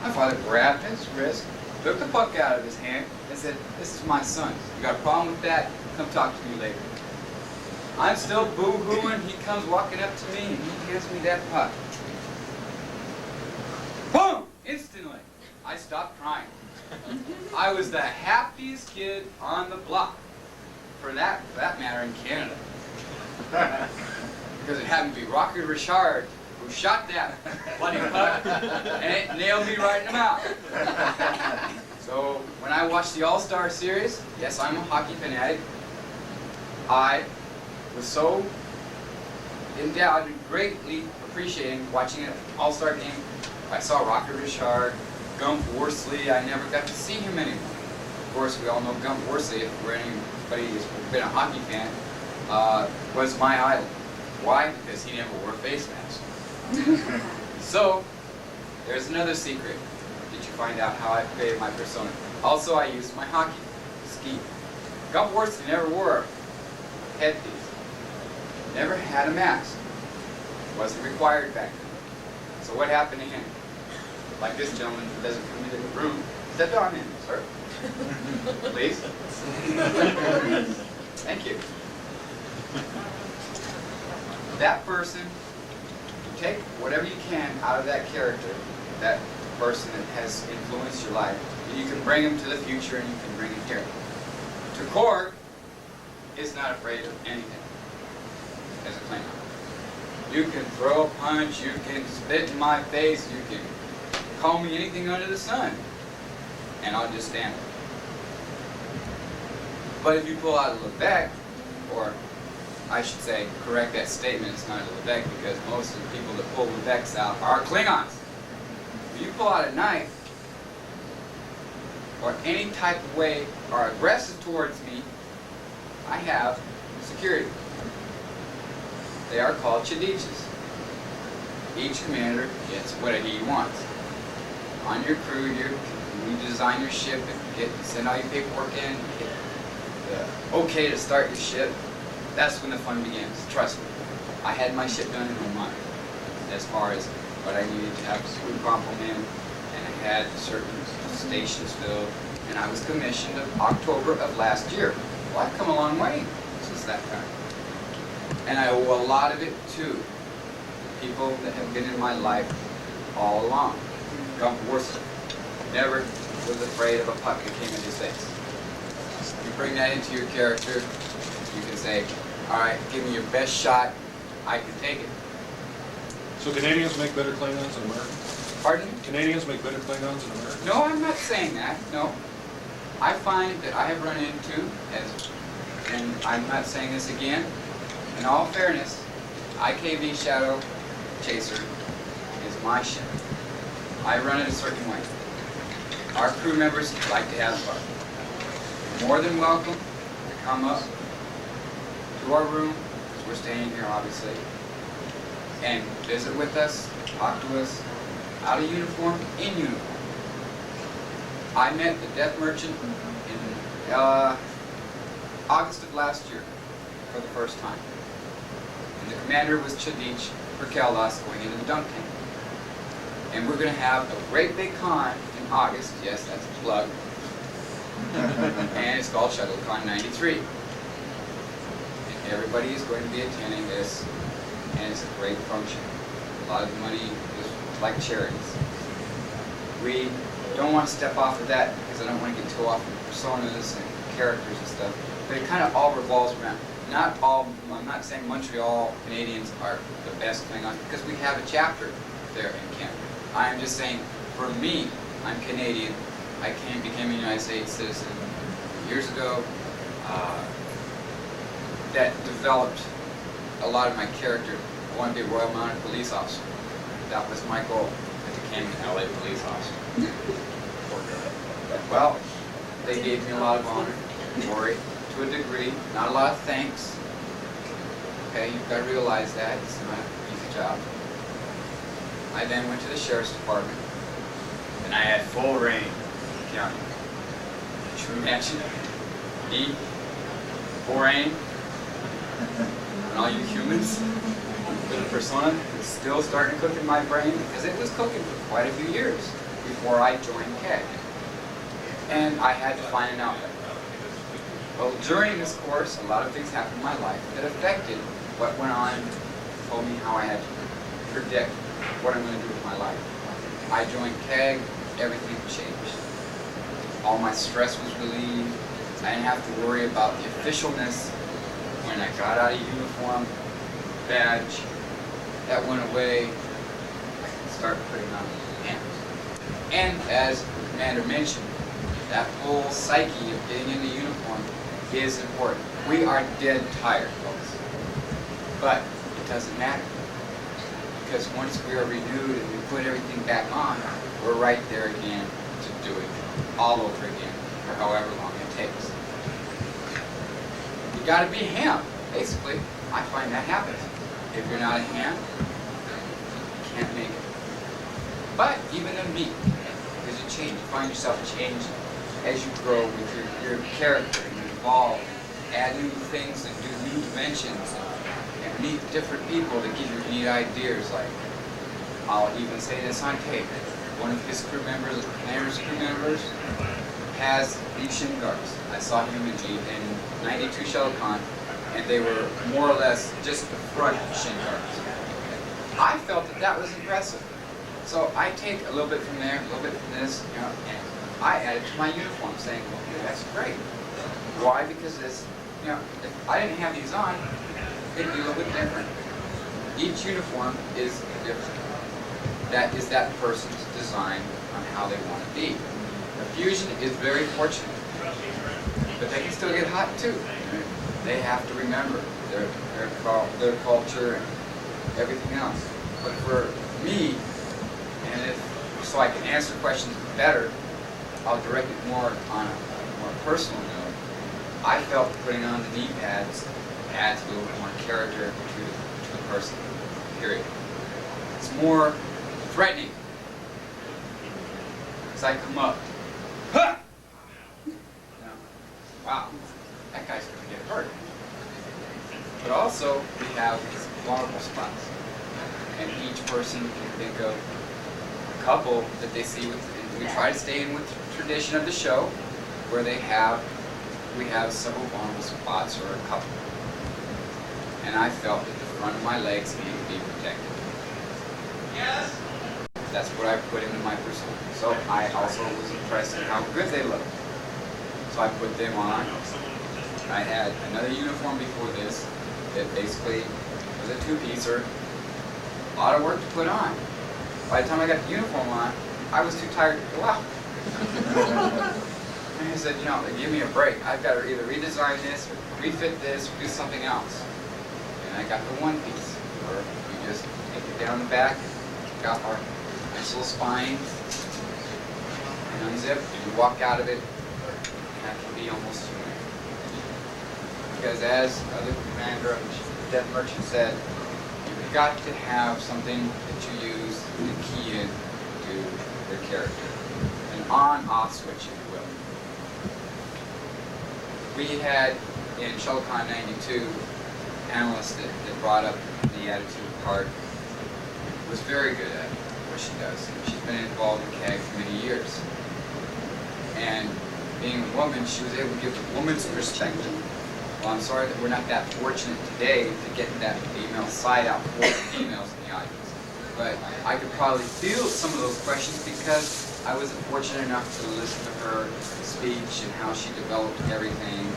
my father grabbed his wrist, took the puck out of his hand, and said, "This is my son. You got a problem with that? Come talk to me later." I'm still boo-hooing. He comes walking up to me, and he hands me that puck. Boom! Instantly, I stopped crying. I was the happiest kid on the block, for that matter, in Canada. Because it happened to be Rocky Richard who shot that bloody puck, and it nailed me right in the mouth. So when I watched the All-Star Series, yes, I'm a hockey fanatic, I was so endowed and greatly appreciating watching an All-Star game. I saw Rocky Richard, Gump Worsley. I never got to see him anymore. Of course, we all know Gump Worsley, if anybody has been a hockey fan, was my idol. Why? Because he never wore a face mask. So, there's another secret. Did you find out how I created my persona? Also, I used my hockey ski. Gump Worsley never wore a headpiece. Never had a mask. Wasn't required back then. So what happened to him? Like this gentleman who doesn't come into the room. Step on in, sir. Please. Thank you. That person, you take whatever you can out of that character, that person that has influenced your life, and you can bring him to the future and you can bring him here. Takor is not afraid of anything as a Klingon. You can throw a punch, you can spit in my face, you can call me anything under the sun, and I'll just stand there. But if you pull out a Levesque, or I should say, correct that statement, it's not a Levesque, because most of the people that pull Levesques out are Klingons. If you pull out a knife, or any type of way are aggressive towards me, I have security. They are called Chadiches. Each commander gets what he wants. On your crew, you design your ship and send all your paperwork in, get the okay to start your ship. That's when the fun begins, trust me. I had my shit done in a month as far as what I needed to have crew complement, and I had certain stations filled, and I was commissioned in October of last year. Well, I've come a long way since that time. And I owe a lot of it to people that have been in my life all along. Gump Worcester never was afraid of a puck that came in his face. You bring that into your character, you can say, all right, give me your best shot, I can take it. So Canadians make better Klingons than Americans? Pardon? Canadians make better Klingons than Americans? No, I'm not saying that, no. I find that I have run into, and I'm not saying this again, in all fairness, IKV Shadow Chaser is my ship. I run it a certain way. Our crew members like to have fun. You're more than welcome to come up to our room, because we're staying here obviously, and visit with us, talk to us, out of uniform, in uniform. I met the Death Merchant in August of last year for the first time. And the commander was Chadich for Keldas going into the dunk tank. And we're going to have a great big con in August. Yes, that's a plug. And it's called ShuttleCon 93. And everybody is going to be attending this, and it's a great function. A lot of the money is like charities. We don't want to step off of that because I don't want to get too off of personas and characters and stuff. But it kind of all revolves around. Not all, I'm not saying Montreal Canadians are the best Klingons because we have a chapter there in Canada. I am just saying, for me, I'm Canadian. I became a United States citizen years ago. That developed a lot of my character. I wanted to be a Royal Mounted Police Officer. That was my goal. I became an LA police officer. Well, they gave me a lot of honor, glory, to a degree. Not a lot of thanks. Okay, you've got to realize that. It's not an easy job. I then went to the Sheriff's Department, and I had full reign of the county. Could you imagine me, full reign, and all you humans with a persona that's still starting to cook in my brain? Because it was cooking for quite a few years before I joined CAG. And I had to find an outlet. Well, during this course, a lot of things happened in my life that affected what went on, told me how I had to predict what I'm going to do with my life. I joined CAG, everything changed. All my stress was relieved. I didn't have to worry about the officialness. When I got out of uniform, badge, that went away. I could start putting on pants. And as the commander mentioned, that whole psyche of getting into uniform is important. We are dead tired, folks. But it doesn't matter. Because once we are renewed and we put everything back on, we're right there again to do it all over again for however long it takes. You gotta be a ham, basically. I find that happens. If you're not a ham, you can't make it. But even in me, because you change, you find yourself changing as you grow with your character and you evolve, add new things and do new dimensions and meet different people that give you neat ideas. Like, I'll even say this on tape. One of his crew members, the commander's crew members, has these shin guards. I saw him in 92 ShuttleCon, and they were more or less just the front shin guards. I felt that that was impressive. So I take a little bit from there, a little bit from this, you know, and I add it to my uniform, saying, well, yeah, that's great. Why? Because this, you know, if I didn't have these on, it'd be a little bit different. Each uniform is different. That is that person's design on how they want to be. The Fusion is very fortunate, but they can still get hot too. They have to remember their culture and everything else. But for me, and so I can answer questions better, I'll direct it more on a more personal note. I felt putting on the knee pads adds a little bit more character to the person, period. It's more threatening. As I come up, huh! You know, wow, that guy's gonna get hurt. But also, we have these vulnerable spots. And each person can think of a couple that they see with, and we try to stay in with the tradition of the show, where we have several vulnerable spots or a couple. And I felt that the front of my legs needed to be protected. Yes? That's what I put into my persona. So I also was impressed at how good they looked. So I put them on. I had another uniform before this that basically was a two-piecer. A lot of work to put on. By the time I got the uniform on, I was too tired to go out. And he said, you know, give me a break. I've got to either redesign this, or refit this, or do something else. And I got the one piece, where you just take it down the back, got our nice little spine, and unzip, and you walk out of it, and that can be almost human. Because as the commander of the Death Merchant said, you've got to have something that you use to key in to your character. An on-off switch, if you will. We had, in ShuttleCon 92, panelist that brought up the attitude part, was very good at what she does. She's been involved in CAG for many years. And being a woman, she was able to give a woman's perspective. Well, I'm sorry that we're not that fortunate today to get that female side out for the females in the audience. But I could probably field some of those questions because I was fortunate enough to listen to her speech and how she developed everything,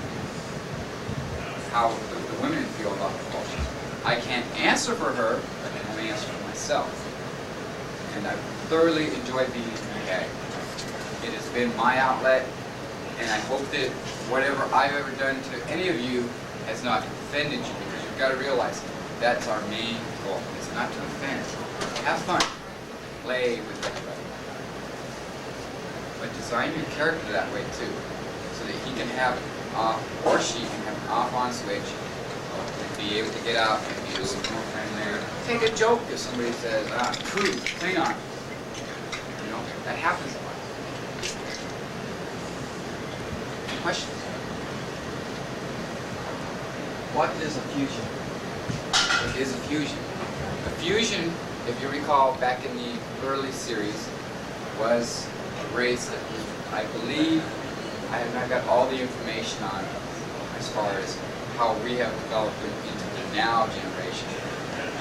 how the women feel about the culture. I can't answer for her, but I can only answer for myself. And I thoroughly enjoyed being in CAG. It has been my outlet, and I hope that whatever I've ever done to any of you has not offended you, because you've got to realize that's our main goal. It's not to offend. Have fun. Play with everybody. But design your character that way too, so that he can have an off, or she can have an off-on switch, and be able to get out and be a little more friendly. Take a joke if somebody says, true, Klingon. You know, that happens a lot. Questions? What is a fusion? What is a fusion? A fusion, if you recall, back in the early series, was a race that I believe, I have not got all the information on as far as how we have developed him into the now generation.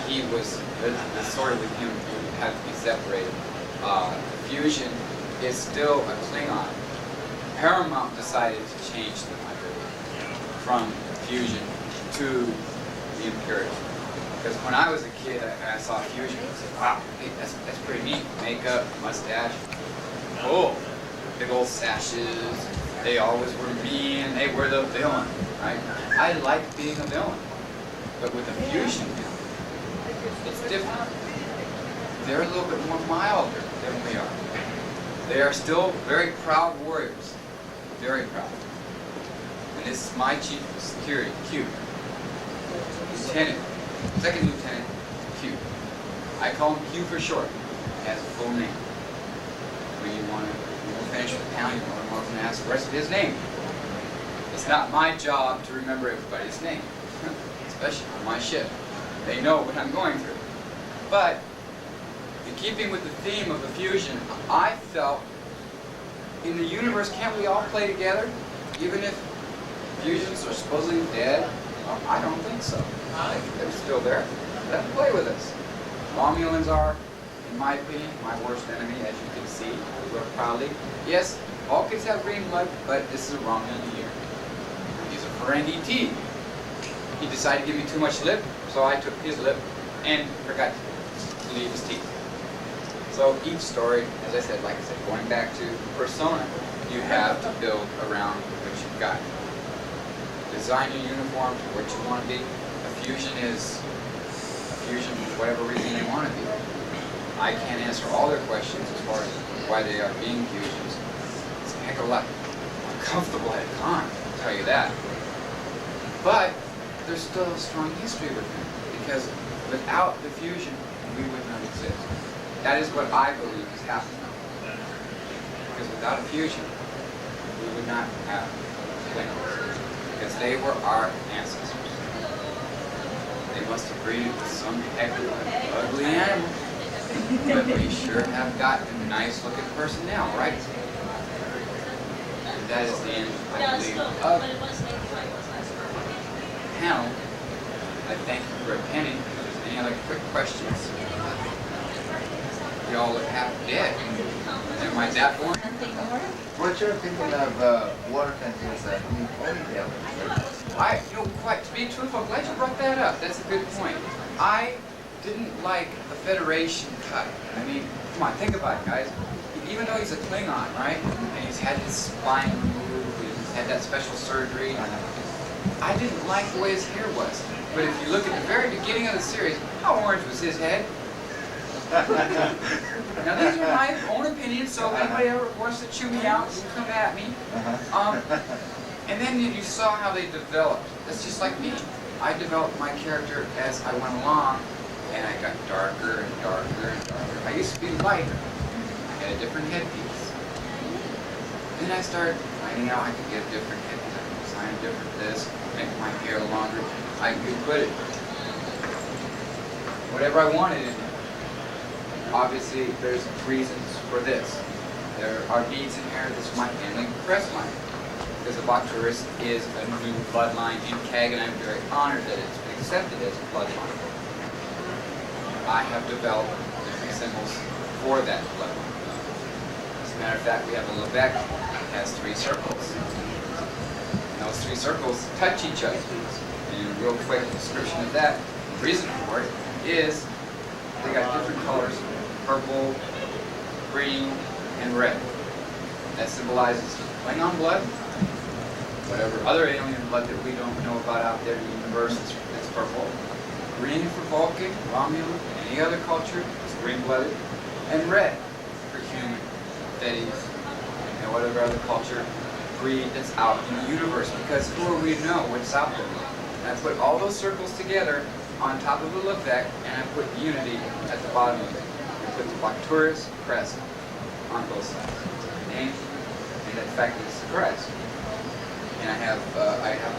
He was, the story with him had to be separated. Fusion is still a Klingon. Paramount decided to change them, I believe, from fusion to the Imperial. Because when I was a kid, I saw fusion, I said, wow, hey, that's pretty neat. Makeup, mustache, oh, big old sashes. They always were mean, they were the villain, right? I like being a villain. But with a fusion, it's different. They're a little bit more milder than we are. They are still very proud warriors. Very proud. And this is my chief of security, Q. Lieutenant, second lieutenant, Q. I call him Q for short. He has a full name. When you want to finish with the panel, you're more than welcome to ask the rest of his name. It's not my job to remember everybody's name, especially on my ship. They know what I'm going through. But in keeping with the theme of the fusion, I felt in the universe, can't we all play together? Even if fusions are supposedly dead? Well, I don't think so. I think they're still there. Let them play with us. Romulans are, in my opinion, my worst enemy, as you can see. I work proudly. Yes, all kids have green blood, but this is a Romulan year. He's a Ferengi T. He decided to give me too much lip, so I took his lip and forgot to leave his teeth. So each story, as I said, like I said, going back to persona, you have to build around what you've got. Design your uniform to what you want to be. A fusion is a fusion for whatever reason they want to be. I can't answer all their questions as far as why they are being fusions. It's a heck of a lot more comfortable at con, I'll tell you that. But there's still a strong history with them, because without the fusion, we would not exist. That is what I believe is happening. Because without a fusion, we would not have Klingons. Because they were our ancestors. They must have breeded with some heck of an ugly animal. But they sure have got a nice looking personnel, right? And that is the end, I believe, of Hanon. I thank you for attending. If there's any other quick questions? We all look half dead. Never mind that one. What you're thinking of water fences in ponytail? To be truthful, I'm glad you brought that up. That's a good point. I didn't like the Federation cut. I mean, come on, think about it, guys. Even though he's a Klingon, right? And he's had his spine removed, he's had that special surgery. I didn't like the way his hair was. But if you look at the very beginning of the series, how orange was his head? Now these are my own opinions, so if anybody ever wants to chew me out, you can come at me. And then you saw how they developed. That's just like me. I developed my character as I went along, and I got darker and darker and darker. I used to be lighter. I had a different headpiece. And then I started finding out I could get a different headpiece. I could design a different this, make my hair longer. I could put it whatever I wanted in it. Obviously, there's reasons for this. There are beads in here. This is my family crest line. Because the Bacturus is a new bloodline in CAG, and I'm very honored that it's been accepted as a bloodline. I have developed different symbols for that bloodline. As a matter of fact, we have a Levesque that has 3 circles. And those 3 circles touch each other. And a real quick description of that, the reason for it is they got different colors, purple, green, and red. That symbolizes Klingon blood. Whatever other alien blood that we don't know about out there in the universe, it's purple. Green for Vulcan, Romulan, any other culture, is green-blooded. And red for human, Thetis, and whatever other culture breed that's out in the universe. Because who are we to know what's out there? And I put all those circles together on top of the Levesque, and I put unity at the bottom of it. I put the Bacturus crest on both sides. And in fact, it's the crest. And I have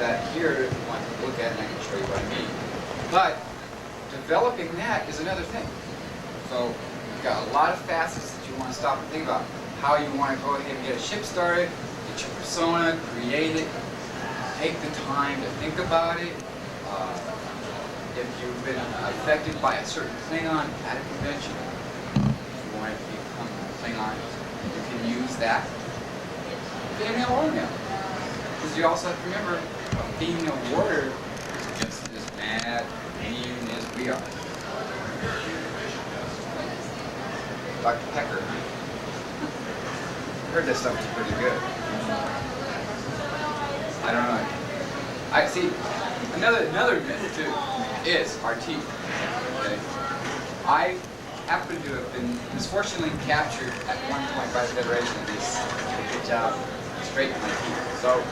that here if you want to look at it, and I can show you what I mean. But developing that is another thing. So you've got a lot of facets that you want to stop and think about. How you want to go ahead and get a ship started, get your persona, create it, take the time to think about it. If you've been affected by a certain Klingon at a convention, if you want to become a Klingon, you can use that. Female or male. Because you also have to remember, a female warrior is just as mad and mean as we are. Dr. Pecker, I heard this stuff is pretty good. I don't know. I see. Another myth too is our teeth. Okay. I happen to have been misfortunately captured at one point by the Federation. They did a good job straightening my teeth. So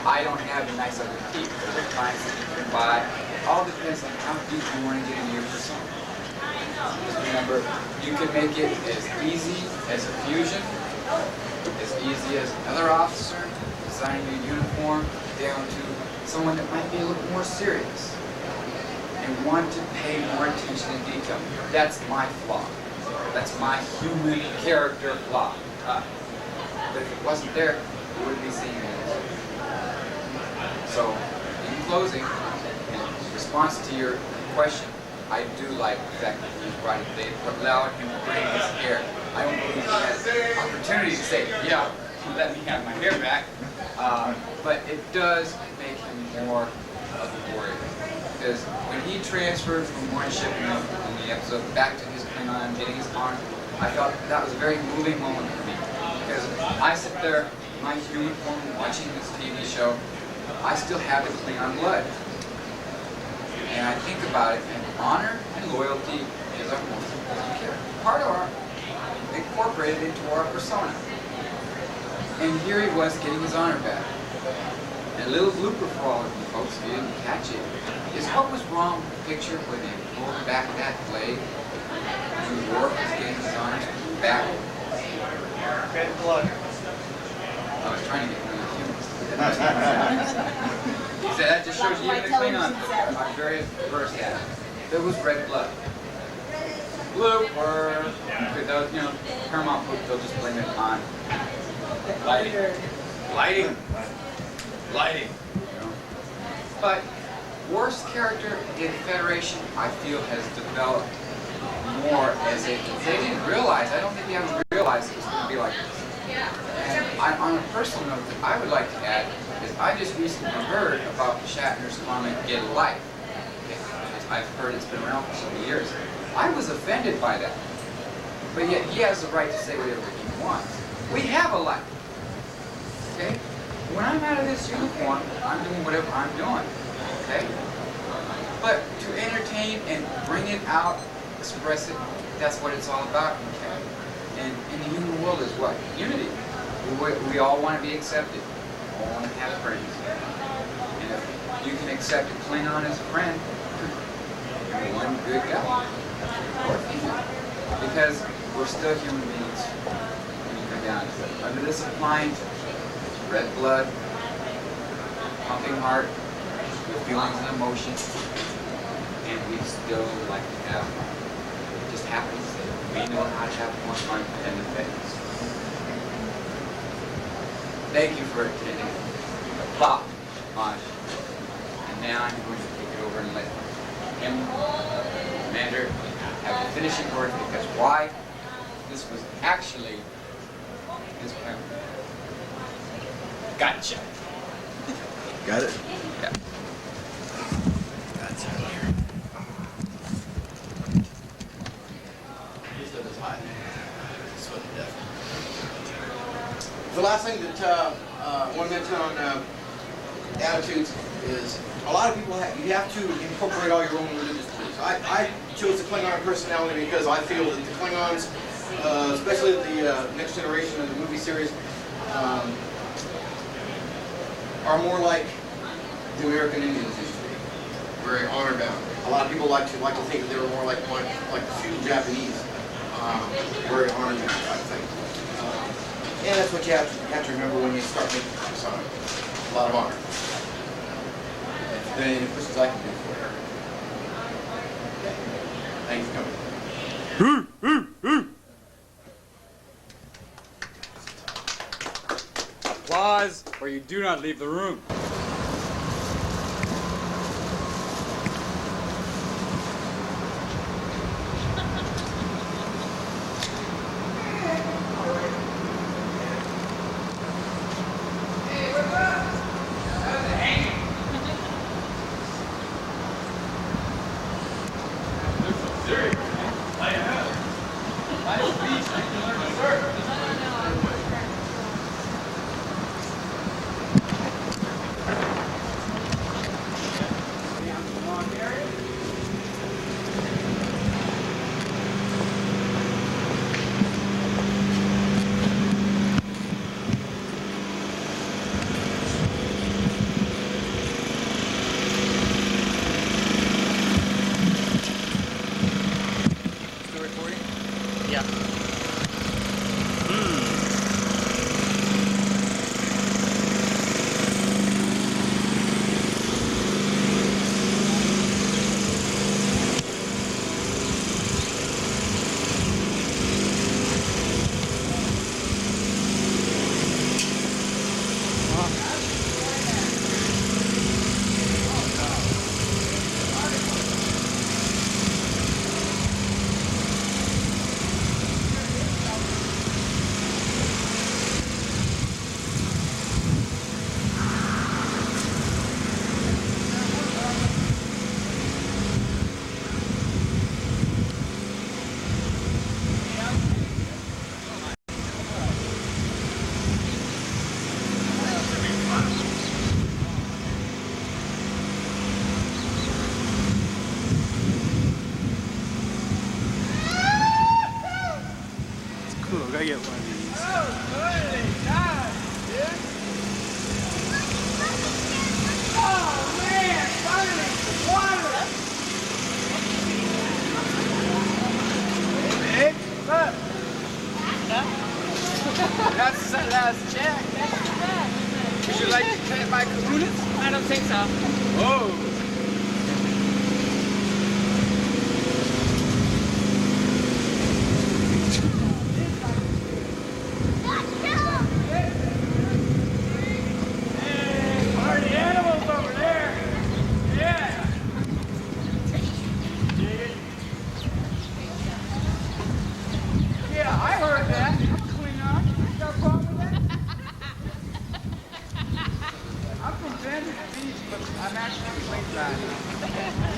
I don't have a nice ugly teeth. There's times that you can buy. It all depends on how deep you want to get into your persona. Just remember, you can make it as easy as a fusion, as easy as another officer, designing your uniform, down to someone that might be a little more serious and want to pay more attention to detail. That's my flaw. That's my human character flaw. But if it wasn't there, you wouldn't be seeing it. So, in closing, in response to your question, I do like the fact that he brought it. They allowed him to bring his hair. I don't believe he has the opportunity to say, yeah, let me have my hair back. But it does make him more of a warrior. Because when he transferred from one ship in the episode back to his Klingon, getting his honor, I felt that was a very moving moment for me. Because I sit there in my human form watching this TV show, I still have the Klingon blood. And I think about it, and honor and loyalty is our most important character. Part of our, incorporated into our persona. And here he was getting his honor back. And a little blooper for all of you folks, if you didn't catch it, is what was wrong with the picture when they pulled back that blade and Worf was getting his honor back. Red blood. I was trying to get rid of the humans. Is That just shows you even the Klingon are very diverse at it. There was red blood. Blue, or for those, you know, Paramount, they'll just blame it on lighting. Lighting. Lighting. You know? But worst character in Federation, I feel, has developed more as they didn't realize. I don't think they ever realized it was going to be like this. And on a personal note that I would like to add is I just recently heard about Shatner's comic Get a Life. I've heard it's been around for so many years. I was offended by that. But yet he has the right to say whatever he wants. We have a life. Okay? When I'm out of this uniform, I'm doing whatever I'm doing. Okay? But to entertain and bring it out, express it, that's what it's all about. Okay? And in the human world is what? Unity. We all want to be accepted. We all want to have friends. And if you can accept a Klingon as a friend, you're one good guy. Or female. Because we're still human beings when you come down to it. Under this appliance, red blood, pumping heart, with feelings and emotions, and we still like to have fun. It just happens that we know how to have more fun than the fans. Thank you for attending the pop on. And now I'm going to take it over and let him, Commander, have the finishing word, because why? This was actually his plan. Gotcha. Got it? Yeah. That's the last thing that I want to mention on attitudes is a lot of people you have to incorporate all your own religious beliefs. I chose the Klingon personality because I feel that the Klingons, especially the next generation of the movie series, are more like the American Indians used to be, very honor bound. A lot of people like to think that they were more like the feudal Japanese, very honor bound type thing. And that's what you have to remember when you start making this on. A lot of honor. And if there's any questions I can do for you. Okay. Thanks for coming. Applause, or you do not leave the room. I get one of these. Oh man, finally, water! Hey, up. That's the last check. Would you like to fed by kahunas? I don't think so. Whoa. Party animals over there. Yeah. Yeah, I heard that. I'm Klingon. You got a problem with that? I'm from Vantage Beach, but I'm actually Klingon.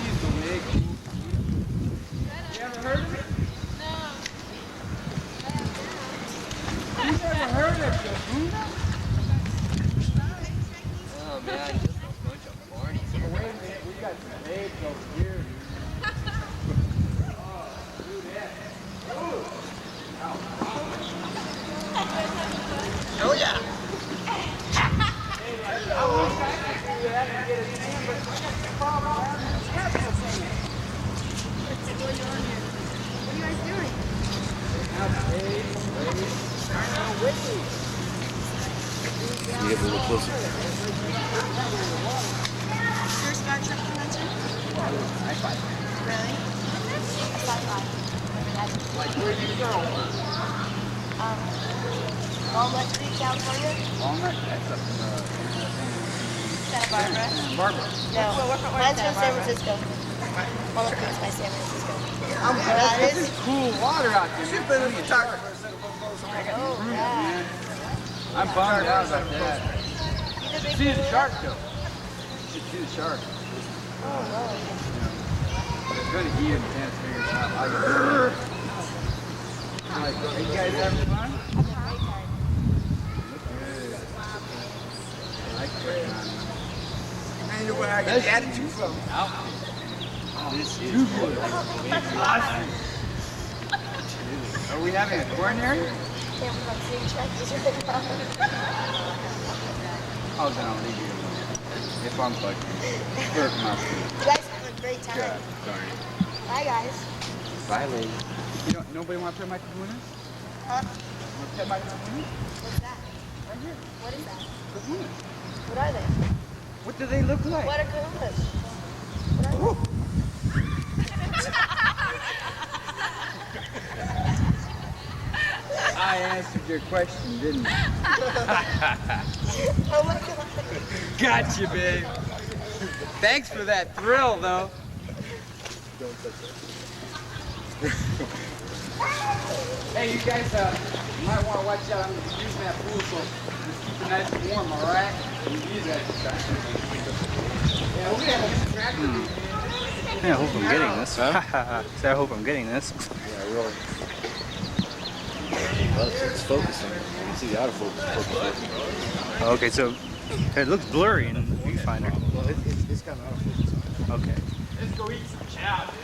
He's the wig. You ever heard of it? No. You never heard of Kahuna? Oh man, just a bunch of Barneys. Oh, wait a minute, we got some babes over here. Oh yeah. What are you guys doing? Can you get a little closer? Your Star Trek convention? Really? Like, where you go? Walnut Creek, California? Walnut? That's up in Santa Barbara? Santa Barbara. No. Mine's from San Francisco. Walnut Creek's by San Francisco. I'm That This is? is cool water out there. You've been in the photographer. Oh, yeah. I'm bummed out about that. See the shark though. You should see the shark. Oh, no. It's good to eat him, can't figure it out. Like, are you guys having fun? I like Klingon. I know where I get the attitude from. This is Awesome. Are we having a coronary? Can't believe I'm seeing tractors right now. Oh, then I'll leave you alone. If I'm fucking. Flirt my food. You guys have a great time. God darn it. Bye, guys. Bye, lady. You don't, nobody want to play my kahunas? Huh? Want to play my kahunas? What's that? Right here. What is that? Kahunas. What are they? What do they look like? What are kahunas? What are they? I answered your question, didn't I? Oh my god. Gotcha, babe. Thanks for that thrill, though. Hey, you guys might want to watch out. I'm using that pool, so just keep it nice and warm, all right? Use that. Yeah, we have a tractor. I hope I'm getting this. I hope I'm getting this. Yeah, really. Well, it's focusing. You can see the autofocus focusing. Okay, so it looks blurry in viewfinder. Well, it's got an autofocus on it. Okay. Let's go eat some chow, dude.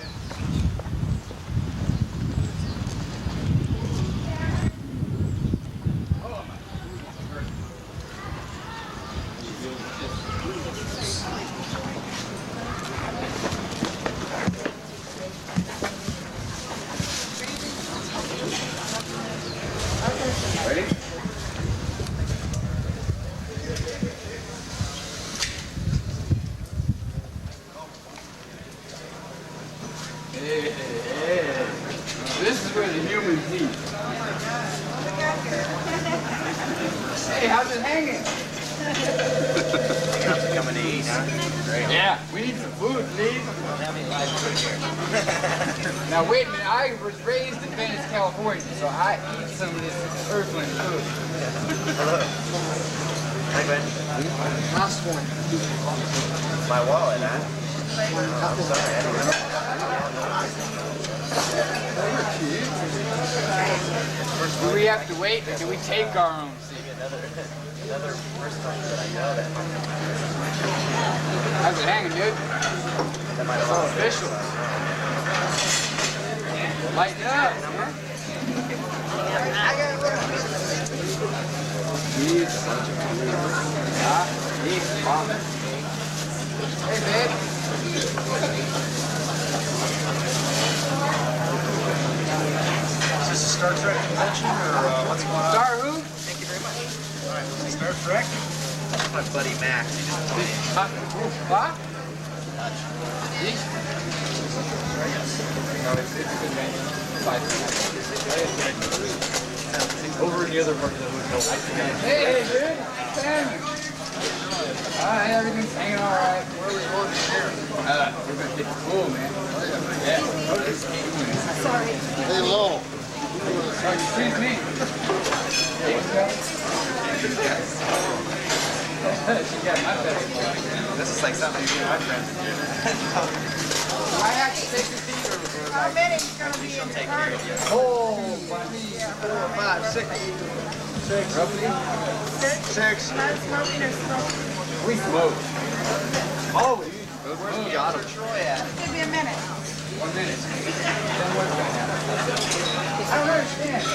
Ready? Hey, hey. This is where the humans eat. Hey, how's it hanging? Coming to eat, huh? Great. Yeah, we need some food, please. Now wait a minute, I was raised in Venice, California, so I eat some of this earthling food. Hi, Glenn. Last one. My wallet, huh? I'm sorry, I don't know. Do we have to wait, or do we take our own seat? Another person that I know that. How's it hanging, dude? It's all official. Lighten up, man. He's such a cool. Yeah, he's fun. Hey, babe. Is this a Star Trek convention or what's going on? Star who? Thank you very much. All right, Star Trek. That's my buddy Max. What? No, it's a good venue. Over in the other part of the hotel. Hey, dude. Sam. Alright, everything's hanging alright. Where are we going from here? We're gonna hit the pool, man. Yeah. Sorry. Hey, Lowell. Excuse me. She got my best. This is like something you and my friends do. I have to take the seat or How many is going to be in the party? Oh, 4, 5, 6. roughly? Six. Not smoking or smoking? We smoke. Always. Where's the Otto Troy at? Give me a minute. 1 minute. Then what's going to happen? I don't understand.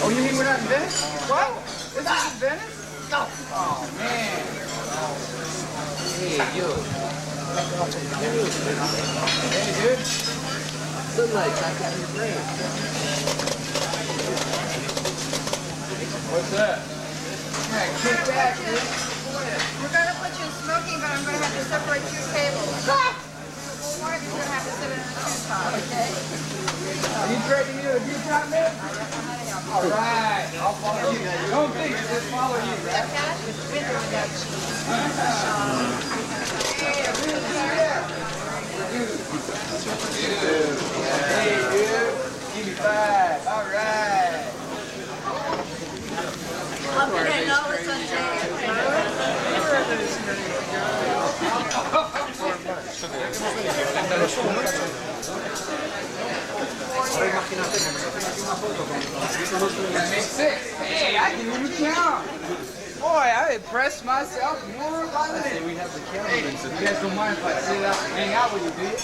Oh, you mean we're not in Venice? What? This isn't Venice? No. Oh, man. Hey, you. Hey, dude. Sunlight's not got your brain. What's that? Yeah, kick back, dude. We're going to put you in smoking, but I'm going to have to separate two tables. One of you are going to have to sit in a two-top, okay? Are you trading me to a two-top, man? All right, I'll follow you. Don't think, just follow you, right? Hey, dude. Give me 5. All right. I'm going to know it's That makes 6. Hey, I can even count. Boy, I impressed myself more by the day. We have the calendar. So you guys don't mind if I sit out and hang out with you, do you?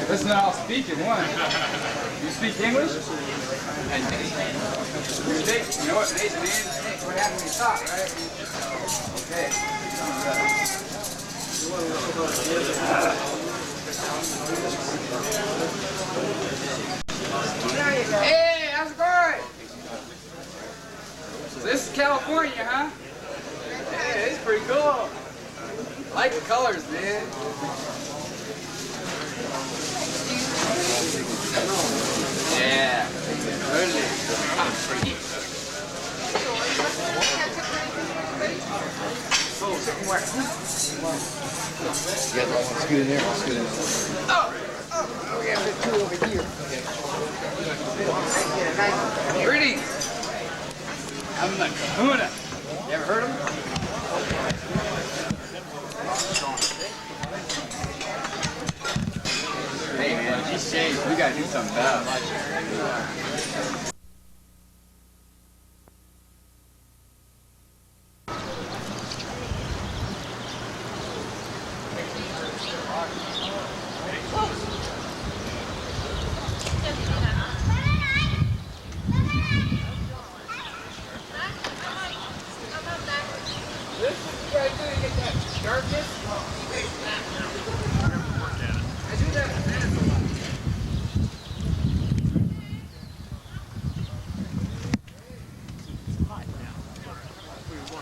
That's not all speaking, one. You speak English? You know what today's man? What happened when you talk, right? Okay. There you go. Hey, how's it going? So this is California, huh? Hey, it's pretty cool. I like the colors, man. Yeah, really. Pretty. You guys all want to scoot in there? I'll scoot in there. Oh, we got the 2 over here. Greetings. I'm the Kahuna. You ever heard of him? Hey man, these shades, we gotta do something about it.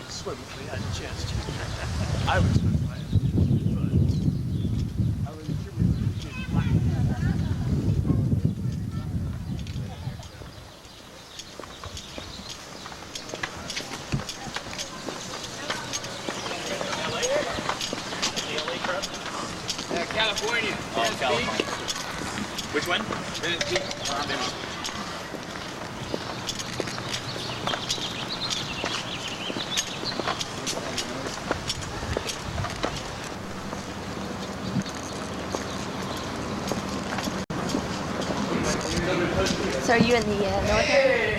Swim if we had a chance to. I would swim if I had, but I would attribute it to black. California. Oh, California. Which one? Venice Beach. So are you in the military?